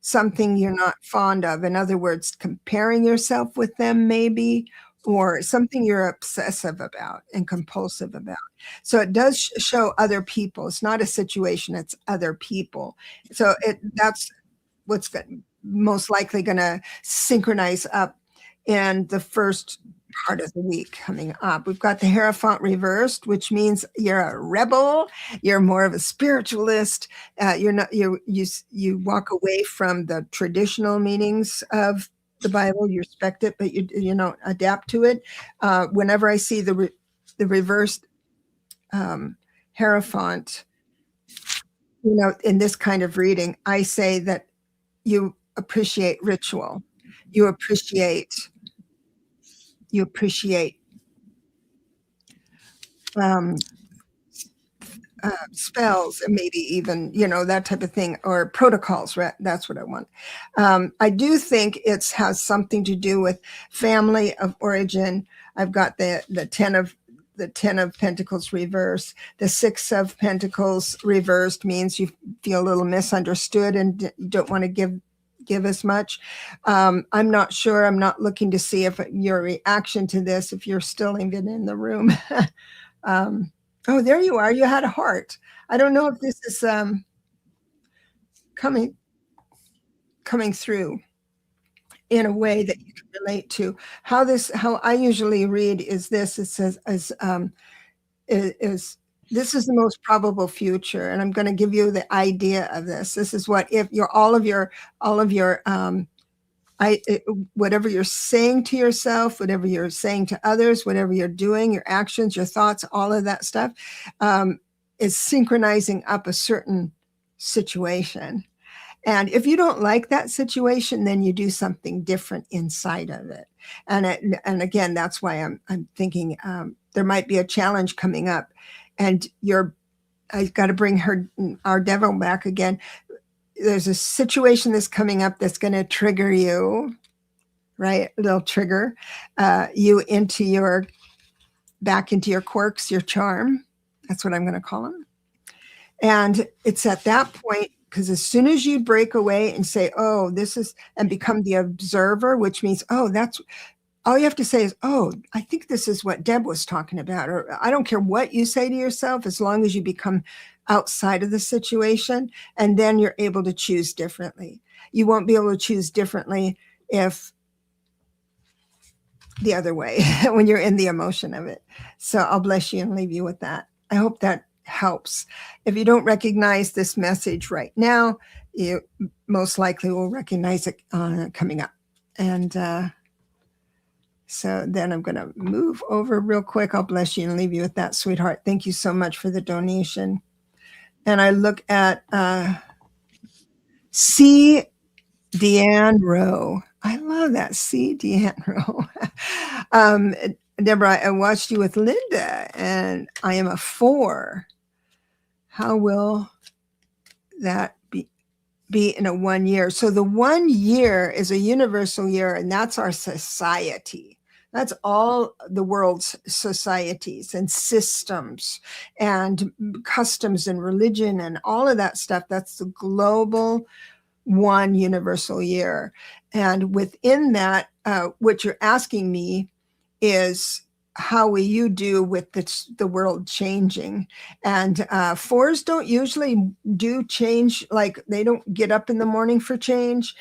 something you're not fond of. In other words, comparing yourself with them maybe, or something you're obsessive about and compulsive about. So it does show other people. It's not a situation, it's other people. So that's what's most likely going to synchronize up in the first part of the week coming up. We've got the Hierophant reversed, which means you're a rebel. You're more of a spiritualist. You walk away from the traditional meanings of the Bible. You respect it, but you don't adapt to it. Whenever I see the reversed Hierophant, in this kind of reading, I say that you appreciate ritual. You appreciate spells, and maybe even, that type of thing, or protocols, right? That's what I want. I do think it has something to do with family of origin. I've got the the 10 of Pentacles reversed. The 6 of Pentacles reversed means you feel a little misunderstood and don't want to give as much. I'm not sure. I'm not looking to see if your reaction to this, if you're still even in the room. Oh, there you are. You had a heart. I don't know if this is coming through in a way that you can relate to. How I usually read is this. It says is this is the most probable future, and I'm going to give you the idea of this. This is what if you're all of your whatever you're saying to yourself, whatever you're saying to others, whatever you're doing, your actions, your thoughts, all of that stuff is synchronizing up a certain situation. And if you don't like that situation, then you do something different inside of it. And again, that's why I'm thinking there might be a challenge coming up, and I've got to bring our devil back again. There's a situation that's coming up that's going to trigger you, right? It'll trigger you back into your quirks, your charm. That's what I'm going to call them. And it's at that point, because as soon as you break away and say, oh, this is, and become the observer, which means, oh, that's, all you have to say is, oh, I think this is what Deb was talking about. Or I don't care what you say to yourself, as long as you become outside of the situation, and then you're able to choose differently. You won't be able to choose differently if the other way, when you're in the emotion of it. So I'll bless you and leave you with that. I hope that helps. If you don't recognize this message right now, you most likely will recognize it coming up. And so then I'm going to move over real quick. I'll bless you and leave you with that, sweetheart. Thank you so much for the donation. And I look at C. Deanne Rowe. I love that. C. Deanne Rowe. Deborah, I watched you with Linda, and I am a 4. How will that be in a 1 year? So the 1 year is a universal year, and that's our society. That's all the world's societies and systems and customs and religion and all of that stuff. That's the global one universal year. And within that, what you're asking me is, how will you do with the world changing? And 4s don't usually do change. Like, they don't get up in the morning for change.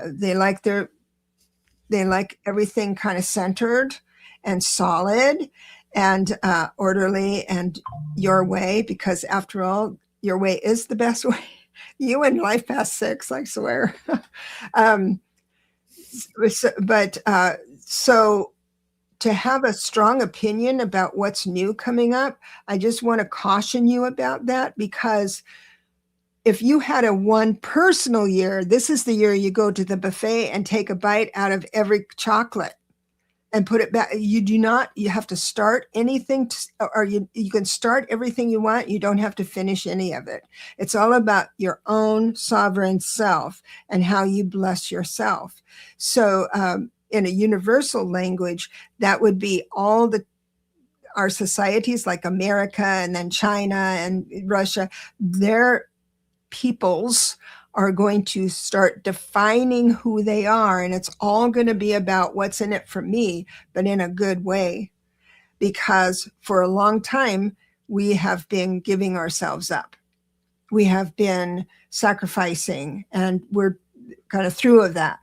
They like everything kind of centered and solid and orderly and your way, because after all, your way is the best way. You and Life Past 6, I swear. So to have a strong opinion about what's new coming up, I just want to caution you about that, because if you had a one personal year, this is the year you go to the buffet and take a bite out of every chocolate and put it back. You have to start anything, or you can start everything you want. You don't have to finish any of it. It's all about your own sovereign self and how you bless yourself. So in a universal language, that would be our societies, like America and then China and Russia, their peoples are going to start defining who they are. And it's all going to be about what's in it for me, but in a good way. Because for a long time, we have been giving ourselves up. We have been sacrificing, and we're kind of through that,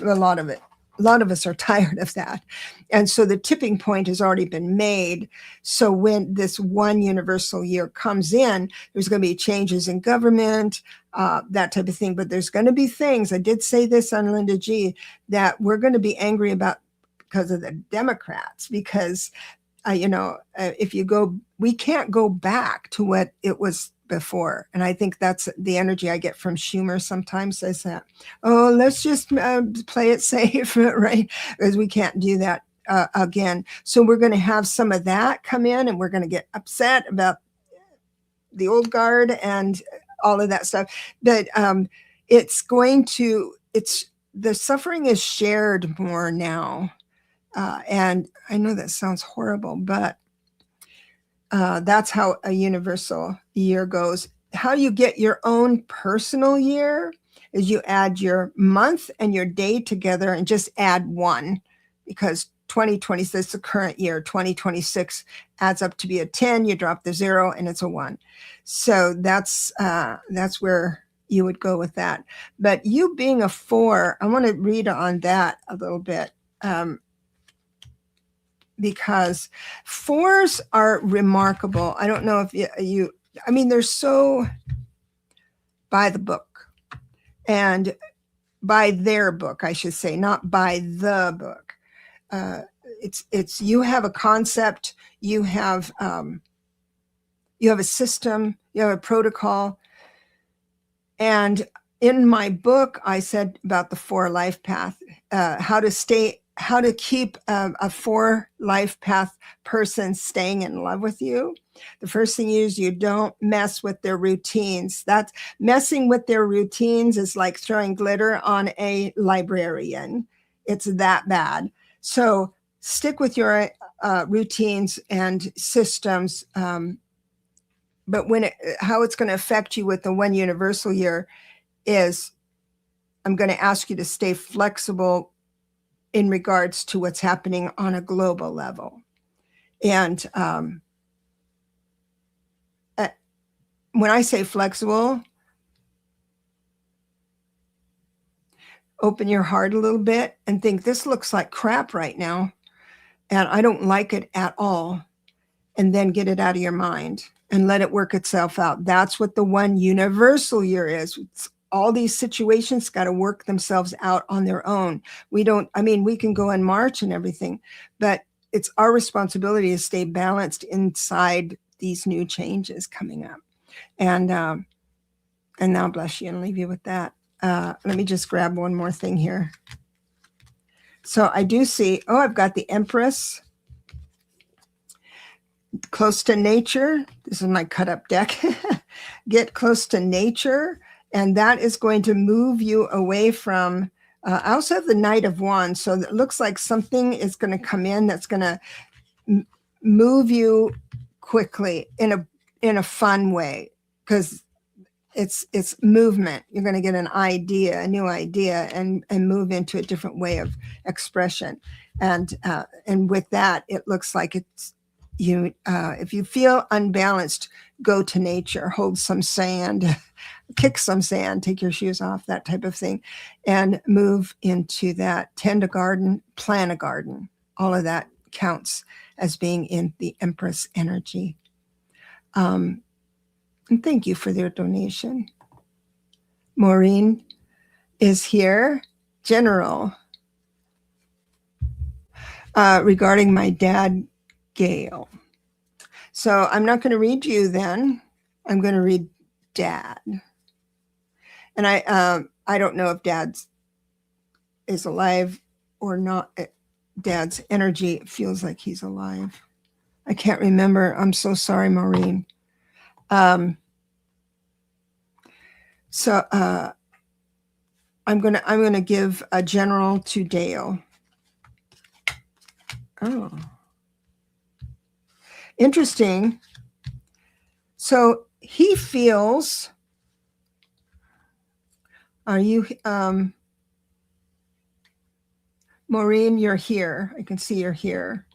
a lot of it. A lot of us are tired of that. And so the tipping point has already been made. So when this one universal year comes in, there's going to be changes in government, that type of thing. But there's going to be things, I did say this on Linda G, that we're going to be angry about because of the Democrats, because, we can't go back to what it was before. And I think that's the energy I get from Schumer sometimes, says that, oh, let's just play it safe, right? Because we can't do that again. So we're going to have some of that come in, and we're going to get upset about the old guard and all of that stuff. But the suffering is shared more now. And I know that sounds horrible, but That's how a universal year goes. How you get your own personal year is you add your month and your day together and just add one, because 2026 is the current year. 2026 adds up to be a 10. You drop the 0 and it's a 1. So that's where you would go with that. But you being a 4, I want to read on that a little bit. Because 4s are remarkable. I don't know if you I mean, they're so by the book, and by their book, I should say, not by the book. It's you have a concept, you have a system, you have a protocol. And in my book, I said about the 4 life path, how to keep a 4 life path person staying in love with you. The first thing is you don't mess with their routines. That's messing with their routines is like throwing glitter on a librarian. It's that bad. So stick with your routines and systems. But how it's going to affect you with the 1 universal year is I'm going to ask you to stay flexible in regards to what's happening on a global level. And when I say flexible, open your heart a little bit and think, this looks like crap right now, and I don't like it at all. And then get it out of your mind and let it work itself out. That's what the 1 universal year is. All these situations got to work themselves out on their own. We can go in March and everything, but it's our responsibility to stay balanced inside these new changes coming up. And now bless you and leave you with that. Let me just grab one more thing here. So I do see, I've got the Empress. Close to nature. This is my cut up deck. Get close to nature, and that is going to move you away from. I also have the Knight of Wands, so it looks like something is going to come in that's going to move you quickly in a fun way, because it's movement. You're going to get a new idea, and move into a different way of expression, and with that, it looks like it's. If you feel unbalanced, go to nature, hold some sand, kick some sand, take your shoes off, that type of thing, and move into that. Tend a garden, plant a garden. All of that counts as being in the Empress energy. And thank you for their donation. Maureen is here. General, regarding my dad, Gail. So I'm not going to read you then. I'm going to read Dad. And I don't know if Dad is alive or not. Dad's energy feels like he's alive. I can't remember. I'm so sorry, Maureen. So I'm gonna give a general to Dale. Oh. Interesting. So he feels, are you, Maureen, you're here. I can see you're here.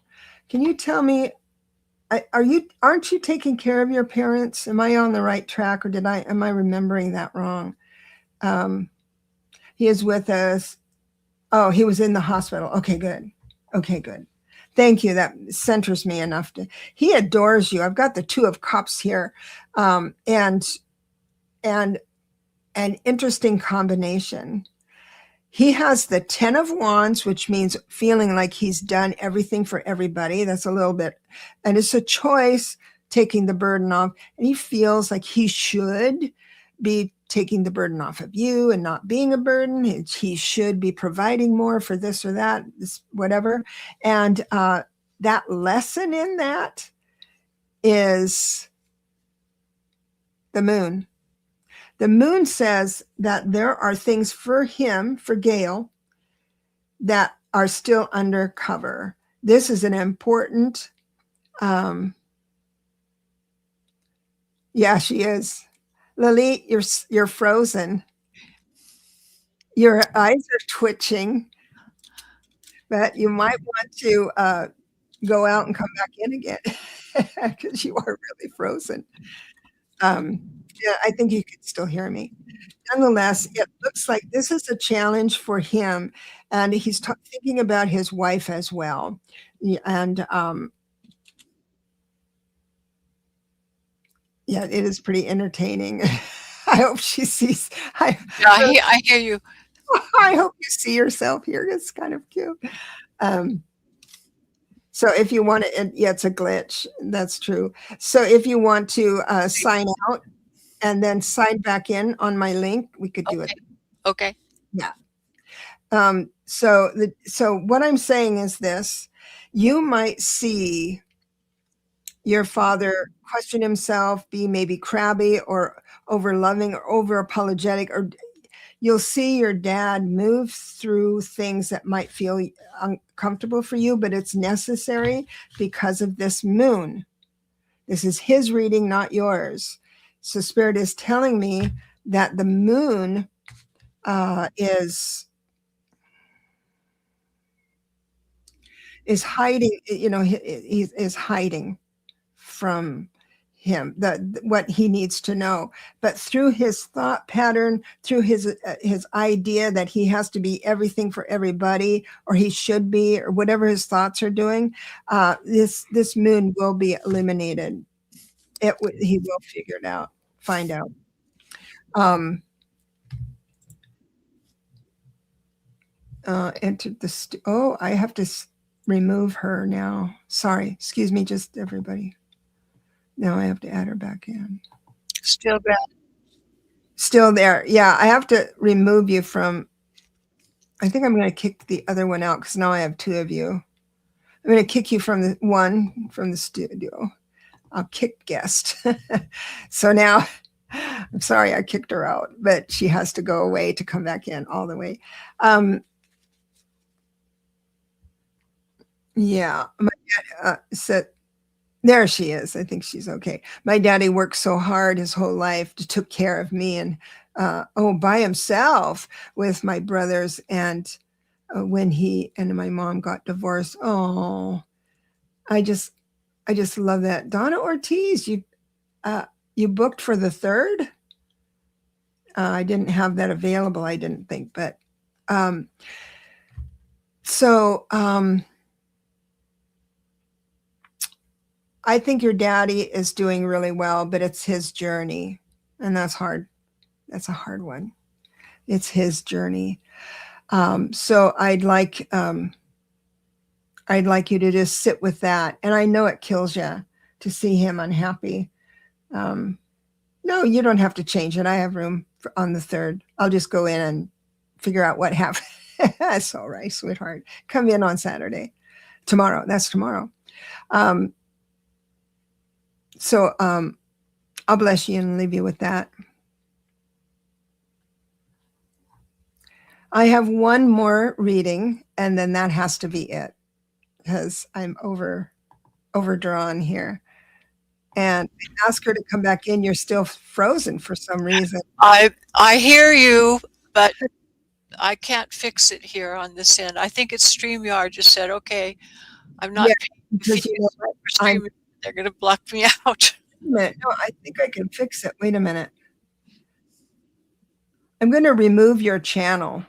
Can you tell me, aren't you taking care of your parents? Am I on the right track, or am I remembering that wrong? He is with us. Oh, he was in the hospital. Okay, good. Thank you. That centers me enough he adores you. I've got the 2 of Cups here. And an interesting combination. He has the 10 of Wands, which means feeling like he's done everything for everybody. That's a little bit, and it's a choice, taking the burden off. And he feels like he should be taking the burden off of you and not being a burden. He should be providing more for this or that, whatever. And that lesson in that is the moon. The moon says that there are things for him, for Gail, that are still undercover. This is an important Yeah, she is. Lalit, you're frozen. Your eyes are twitching, but you might want to go out and come back in again because you are really frozen. Yeah, I think you can still hear me. Nonetheless, it looks like this is a challenge for him, and he's thinking about his wife as well. And yeah, it is pretty entertaining. I hope she sees. Yeah, I hear you. I hope you see yourself here. It's kind of cute. Um, so if you want to, yeah, it's a glitch. That's true. So if you want to sign out and then sign back in on my link, we could do it. Okay. Yeah. So what I'm saying is this: you might see your father question himself, be maybe crabby or over loving or over apologetic, or you'll see your dad move through things that might feel uncomfortable for you, but it's necessary because of this moon. This is his reading, not yours. So Spirit is telling me that the moon is hiding, he is hiding from him what he needs to know, but through his thought pattern, through his idea that he has to be everything for everybody, or he should be, or whatever his thoughts are doing, this moon will be eliminated. He will figure it out, find out. Entered the oh, I have to remove her now. Sorry, excuse me, just everybody. Now I have to add her back in. Still bad. Still there. Yeah, I have to remove you from. I think I'm going to kick the other one out because now I have two of you. I'm going to kick you from the studio. I'll kick guest. So now, I'm sorry I kicked her out, but she has to go away to come back in all the way. Yeah, my dad said, there she is. I think she's okay. My daddy worked so hard his whole life to took care of me and by himself with my brothers. And when he and my mom got divorced, oh, I just love that. Donna Ortiz, you booked for the 3rd. I didn't have that available, I didn't think, but I think your daddy is doing really well, but it's his journey, and that's hard. That's a hard one. It's his journey. So I'd like you to just sit with that. And I know it kills you to see him unhappy. No, you don't have to change it. I have room on the 3rd. I'll just go in and figure out what happened. That's all right, sweetheart. Come in on Saturday. Tomorrow. That's tomorrow. So I'll bless you and leave you with that. I have one more reading, and then that has to be it because I'm overdrawn here. And I ask her to come back in. You're still frozen for some reason. I hear you, but I can't fix it here on this end. I think it's StreamYard just said, okay, I'm not paying fees for StreamYard. They're going to block me out. No, I think I can fix it. Wait a minute. I'm going to remove your channel.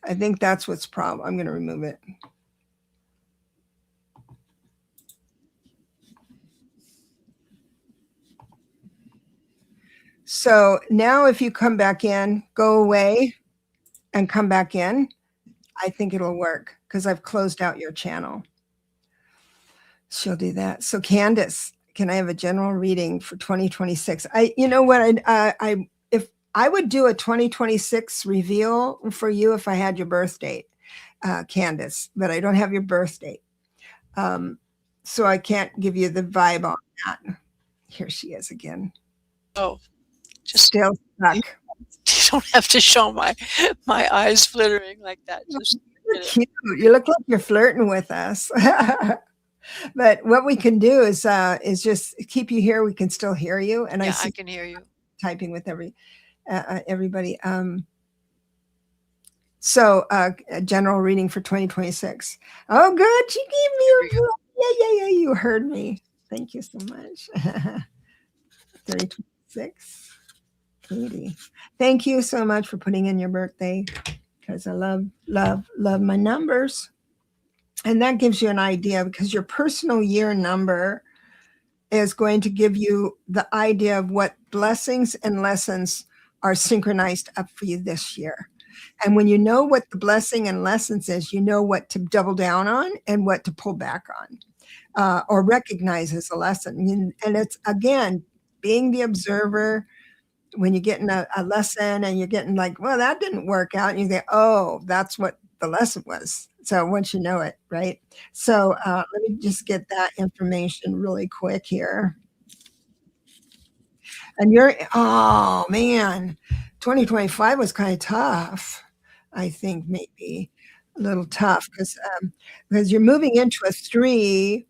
I think that's what's problem. I'm going to remove it. So now if you come back in, go away and come back in, I think it'll work because I've closed out your channel. She'll do that. So Candace, can I have a general reading for 2026? You know what? If I would do a 2026 reveal for you if I had your birth date, Candace, but I don't have your birth date. So I can't give you the vibe on that. Here she is again. Oh, just still stuck. You don't have to show my eyes flittering like that. Just you're cute. You look like you're flirting with us. But what we can do is just keep you here. We can still hear you, and I Yeah, I see can hear you. typing with everybody. So a general reading for 2026. Oh, good. You gave me Here we a go. yeah. You heard me. Thank you so much. 3026, 80. Thank you so much for putting in your birthday, because I love my numbers. And that gives you an idea, because your personal year number is going to give you the idea of what blessings and lessons are synchronized up for you this year. And when you know what the blessing and lessons is, you know what to double down on and what to pull back on, or recognize as a lesson. And it's, again, being the observer. When you're getting a lesson and you're getting like, well, that didn't work out, and you think, oh, that's what the lesson was. So once you know it, right? So let me just get that information really quick here. And oh man, 2025 was kind of tough. I think maybe a little tough, because you're moving into a 3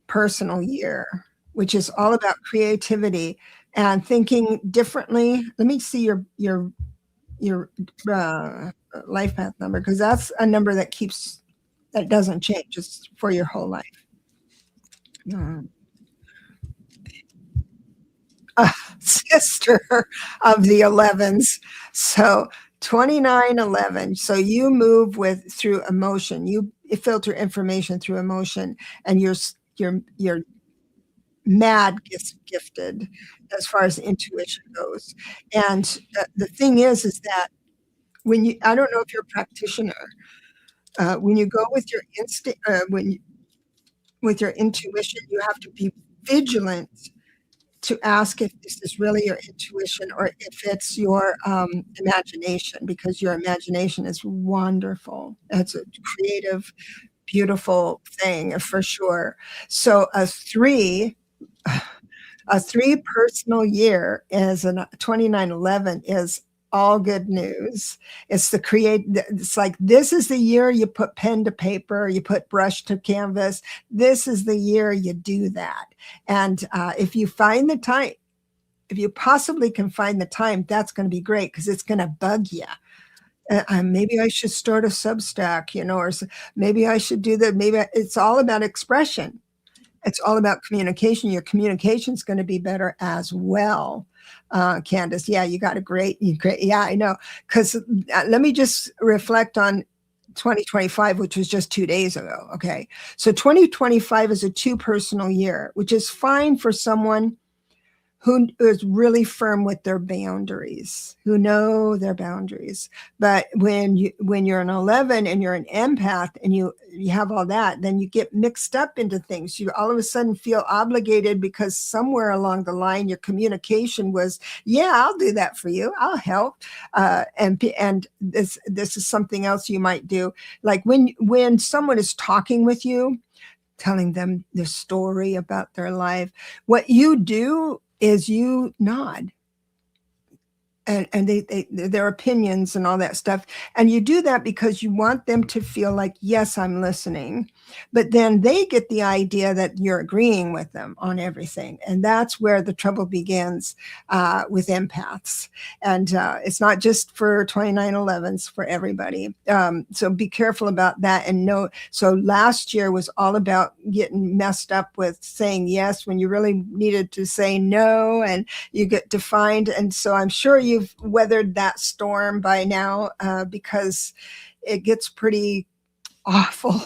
personal year, which is all about creativity and thinking differently. Let me see your life path number, because that's a number that doesn't change. It's for your whole life. Sister of the 11s. So 2911. So you move through emotion. You filter information through emotion, and you're mad gifted as far as intuition goes. And the thing is that I don't know if you're a practitioner, when you go with your instinct, with your intuition, you have to be vigilant to ask if this is really your intuition or if it's your imagination, because your imagination is wonderful. It's a creative, beautiful thing for sure. So a 3 personal year is a 2911 is all good news. It's like, this is the year you put pen to paper, you put brush to canvas. This is the year you do that. And if you find the time, if you possibly can find the time, that's going to be great, because it's going to bug you. Maybe I should start a Substack, or maybe I should do that. Maybe it's all about expression. It's all about communication. Your communication is going to be better as well. Candace, yeah, you got great. Yeah, I know. Because let me just reflect on 2025, which was just 2 days ago. Okay. So 2025 is a 2 personal year, which is fine for someone who is really firm with their boundaries, who know their boundaries. But when you're an 11 and you're an empath and you have all that, then you get mixed up into things. You all of a sudden feel obligated, because somewhere along the line your communication was, yeah, I'll do that for you, I'll help. And this is something else you might do, like when someone is talking with you, telling them the story about their life, what you do is you nod, and their opinions and all that stuff. And you do that because you want them to feel like, yes, I'm listening. But then they get the idea that you're agreeing with them on everything. And that's where the trouble begins with empaths. And it's not just for 2911s, for everybody. So be careful about that. And know, so last year was all about getting messed up with saying yes when you really needed to say no, and you get defined. And so I'm sure you've weathered that storm by now, because it gets pretty awful.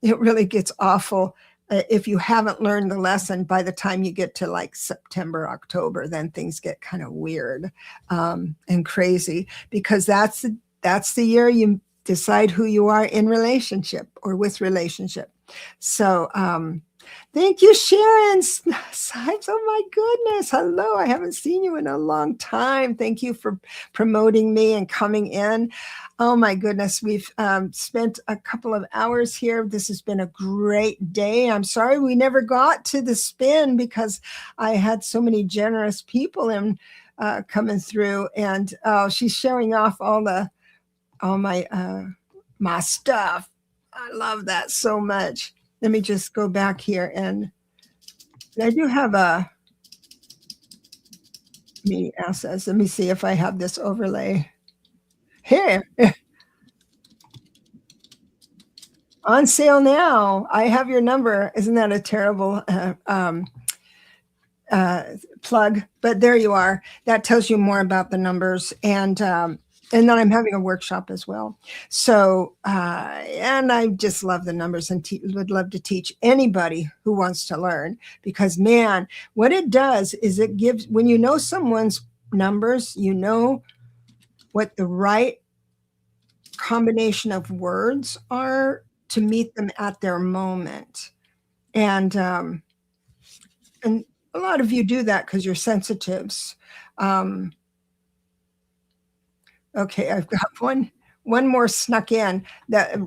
It really gets awful. If you haven't learned the lesson by the time you get to like September, October, then things get kind of weird and crazy, because that's the year you decide who you are in relationship or with relationship. So thank you, Sharon Sipes. Oh my goodness. Hello. I haven't seen you in a long time. Thank you for promoting me and coming in. Oh my goodness. We've spent a couple of hours here. This has been a great day. I'm sorry we never got to the spin, because I had so many generous people in coming through, and she's showing off all my stuff. I love that so much. let me just go back here, and I do have a meeting assets. Let me see if I have this overlay here. On sale now. I have your number. Isn't that a terrible plug? But there you are. That tells you more about the numbers, and then I'm having a workshop as well. So and I just love the numbers, and would love to teach anybody who wants to learn, because man, what it does is it gives, when you know someone's numbers, you know what the right combination of words are to meet them at their moment. And a lot of you do that because you're sensitives. Okay, I've got one more snuck in that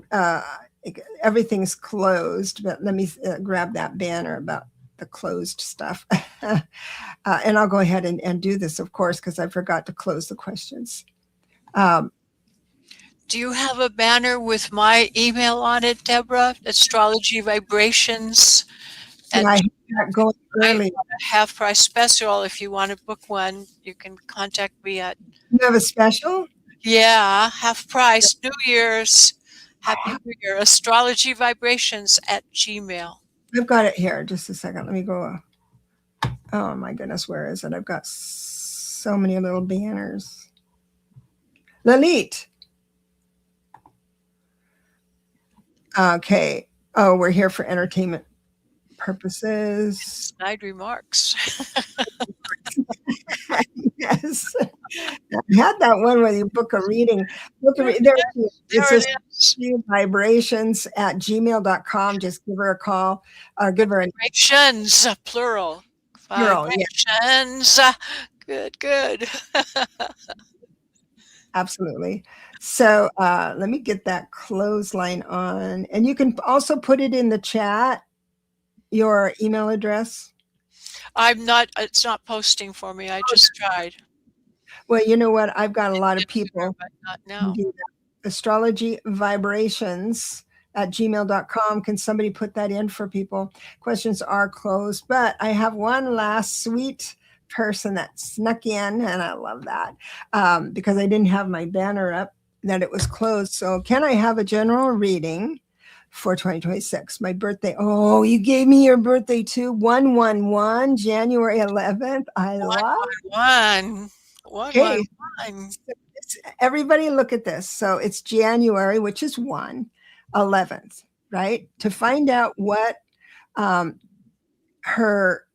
everything's closed, but let me grab that banner about the closed stuff. And I'll go ahead and do this, of course, because I forgot to close the questions. Do you have a banner with my email on it, Debra? Astrology Vibrations. And I had that going early. Half price special. If you want to book one, you can contact me at. You have a special? Yeah, half price, New Year's. Happy New Year. Astrology Vibrations at Gmail. I've got it here. Just a second. Let me go. Oh my goodness, where is it? I've got so many little banners. Lalit. Okay. Oh, we're here for entertainment purposes. Snide remarks. Yes. I had that one where you book a reading. There it is. Vibrations at gmail.com. Just give her a call. Give her Vibrations, plural. Vibrations. Yeah. Good. Absolutely. So let me get that clothesline on. And you can also put it in the chat, your email address. It's not posting for me. I just tried. Well, you know what? I've got a lot of people. But not now. Astrology Vibrations at gmail.com. Can somebody put that in for people? Questions are closed, but I have one last sweet person that snuck in, and I love that because I didn't have my banner up, that it was closed. So can I have a general reading for 2026? My birthday. Oh, you gave me your birthday too. 111, January 11th. I love 111. Okay. Everybody look at this. So it's January, which is 11th, right? To find out what her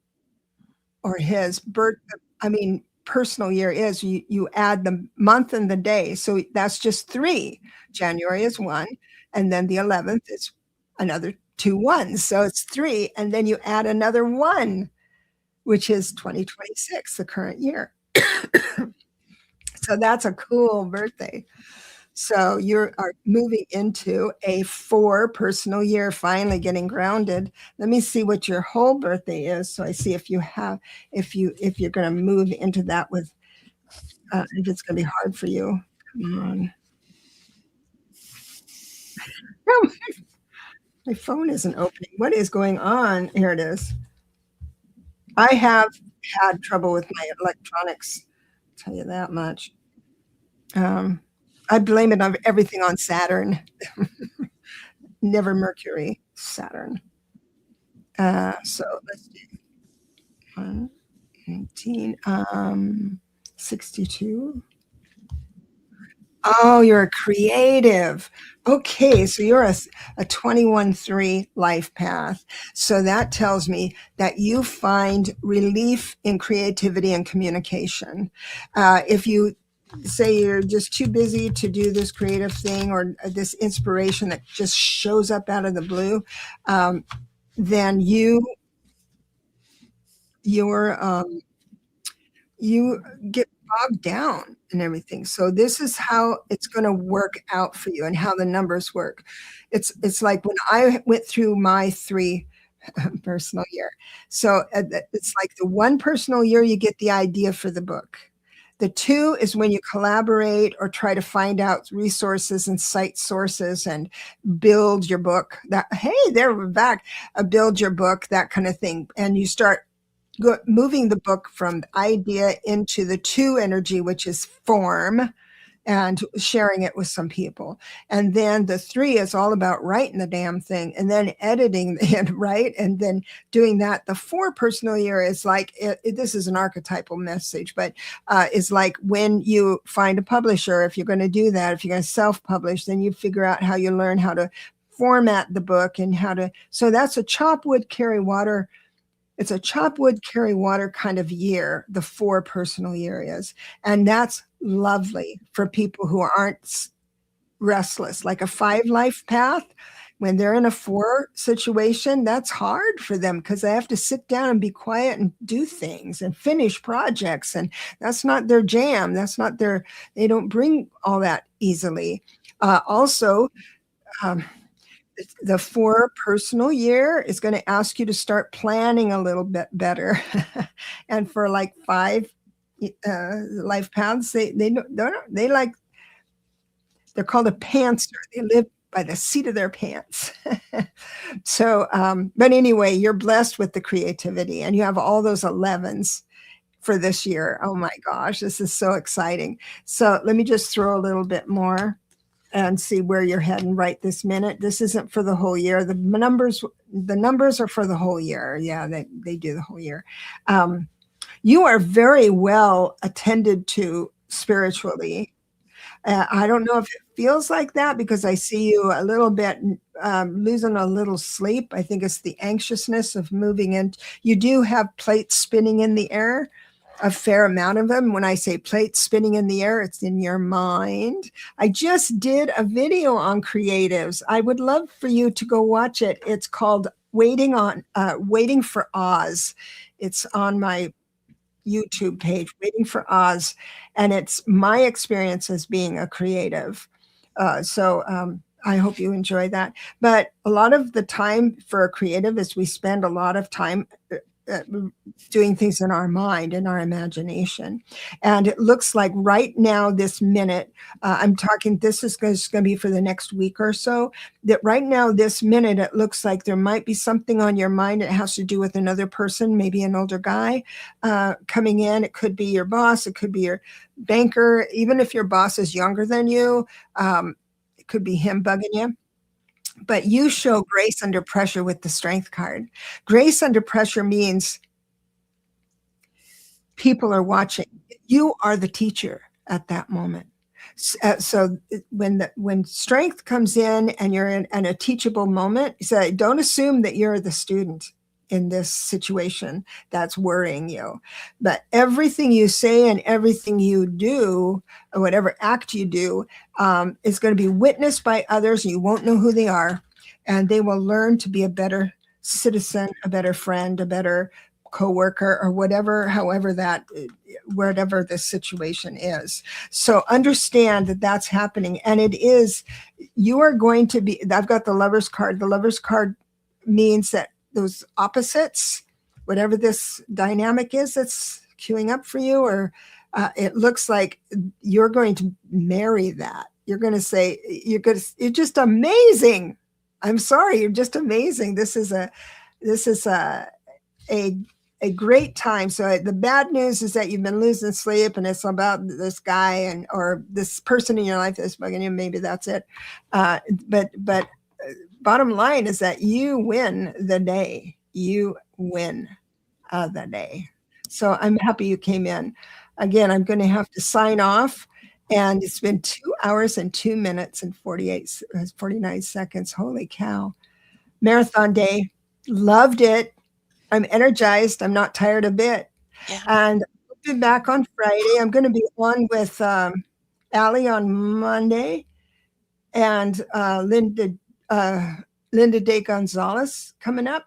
or his personal year is, you add the month and the day. So that's just 3. January is 1, and then the 11th is another 2 ones. So it's 3, and then you add another 1, which is 2026, the current year. So that's a cool birthday. So you are moving into a 4 personal year, finally getting grounded. Let me see what your whole birthday is, so I see if you're going to move into that with, if it's going to be hard for you. Come on. My phone isn't opening. What is going on? Here it is. I have had trouble with my electronics. I'll tell you that much. I blame it on everything on Saturn. Never Mercury, Saturn. So let's do 119, 62. Oh, you're a creative. Okay, so you're a 21-3 life path. So that tells me that you find relief in creativity and communication. If you say you're just too busy to do this creative thing, or this inspiration that just shows up out of the blue, then you get bogged down and everything. So this is how it's going to work out for you, and how the numbers work. It's like when I went through my 3 personal year. So it's like the 1 personal year, you get the idea for the book. The 2 is when you collaborate or try to find out resources and cite sources and build your book. That, hey, there we're back. Build your book, that kind of thing. And you start moving the book from the idea into the 2 energy, which is form, and sharing it with some people. And then the 3 is all about writing the damn thing and then editing it, right? And then doing that. The 4 personal year is like, this is an archetypal message, but is like when you find a publisher, if you're going to do that, if you're going to self-publish, then you figure out how you learn how to format the book and how to, so that's a chop wood, carry water. It's a chop wood, carry water kind of year, the 4 personal year is. And that's lovely for people who aren't restless. Like a 5 life path, when they're in a 4 situation, that's hard for them because they have to sit down and be quiet and do things and finish projects. And that's not their jam. That's not their, they don't bring all that easily. Also, the 4 personal year is going to ask you to start planning a little bit better. And for like 5 life paths, they like, they're called a pantser. They live by the seat of their pants. So, but anyway, you're blessed with the creativity and you have all those 11s for this year. Oh my gosh, this is so exciting. So let me just throw a little bit more and see where you're heading right this minute. This isn't for the whole year. The numbers are for the whole year. Yeah, they do the whole year. You are very well attended to spiritually. I don't know if it feels like that because I see you a little bit losing a little sleep. I think it's the anxiousness of moving in. You do have plates spinning in the air, a fair amount of them. When I say plates spinning in the air, it's in your mind. I just did a video on creatives. I would love for you to go watch it. It's called Waiting for Oz. It's on my YouTube page, Waiting for Oz, and it's my experience as being a creative. So I hope you enjoy that. But a lot of the time for a creative is we spend a lot of time doing things in our mind, in our imagination. And it looks like right now, this minute, I'm talking, this is going to be for the next week or so, that right now, this minute, it looks like there might be something on your mind that has to do with another person, maybe an older guy coming in. It could be your boss. It could be your banker. Even if your boss is younger than you, it could be him bugging you. But you show grace under pressure with the strength card. Grace under pressure means people are watching. You are the teacher at that moment. So when strength comes in and you're in a teachable moment, so don't assume that you're the student in this situation that's worrying you. But everything you say and everything you do, or whatever act you do, is going to be witnessed by others. And you won't know who they are. And they will learn to be a better citizen, a better friend, a better coworker, or whatever the situation is. So understand that that's happening. And it is, you are going to be, I've got the Lover's card. The Lover's card means that those opposites, whatever this dynamic is that's queuing up for you, or it looks like you're going to marry that. You're going to say, you're just amazing. I'm sorry, you're just amazing. This is a great time. So the bad news is that you've been losing sleep, and it's about this guy or this person in your life that's bugging you. Maybe that's it. But bottom line is that you win the day. You win the day. So I'm happy you came in. Again, I'm going to have to sign off. And it's been 2 hours and 2 minutes and 49 seconds. Holy cow. Marathon day. Loved it. I'm energized. I'm not tired a bit. Yeah. And I'll be back on Friday. I'm going to be on with Allie on Monday, and Linda Day Gonzalez coming up.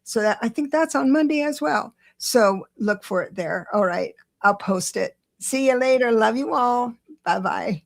So I think that's on Monday as well. So look for it there. All right. I'll post it. See you later. Love you all. Bye-bye.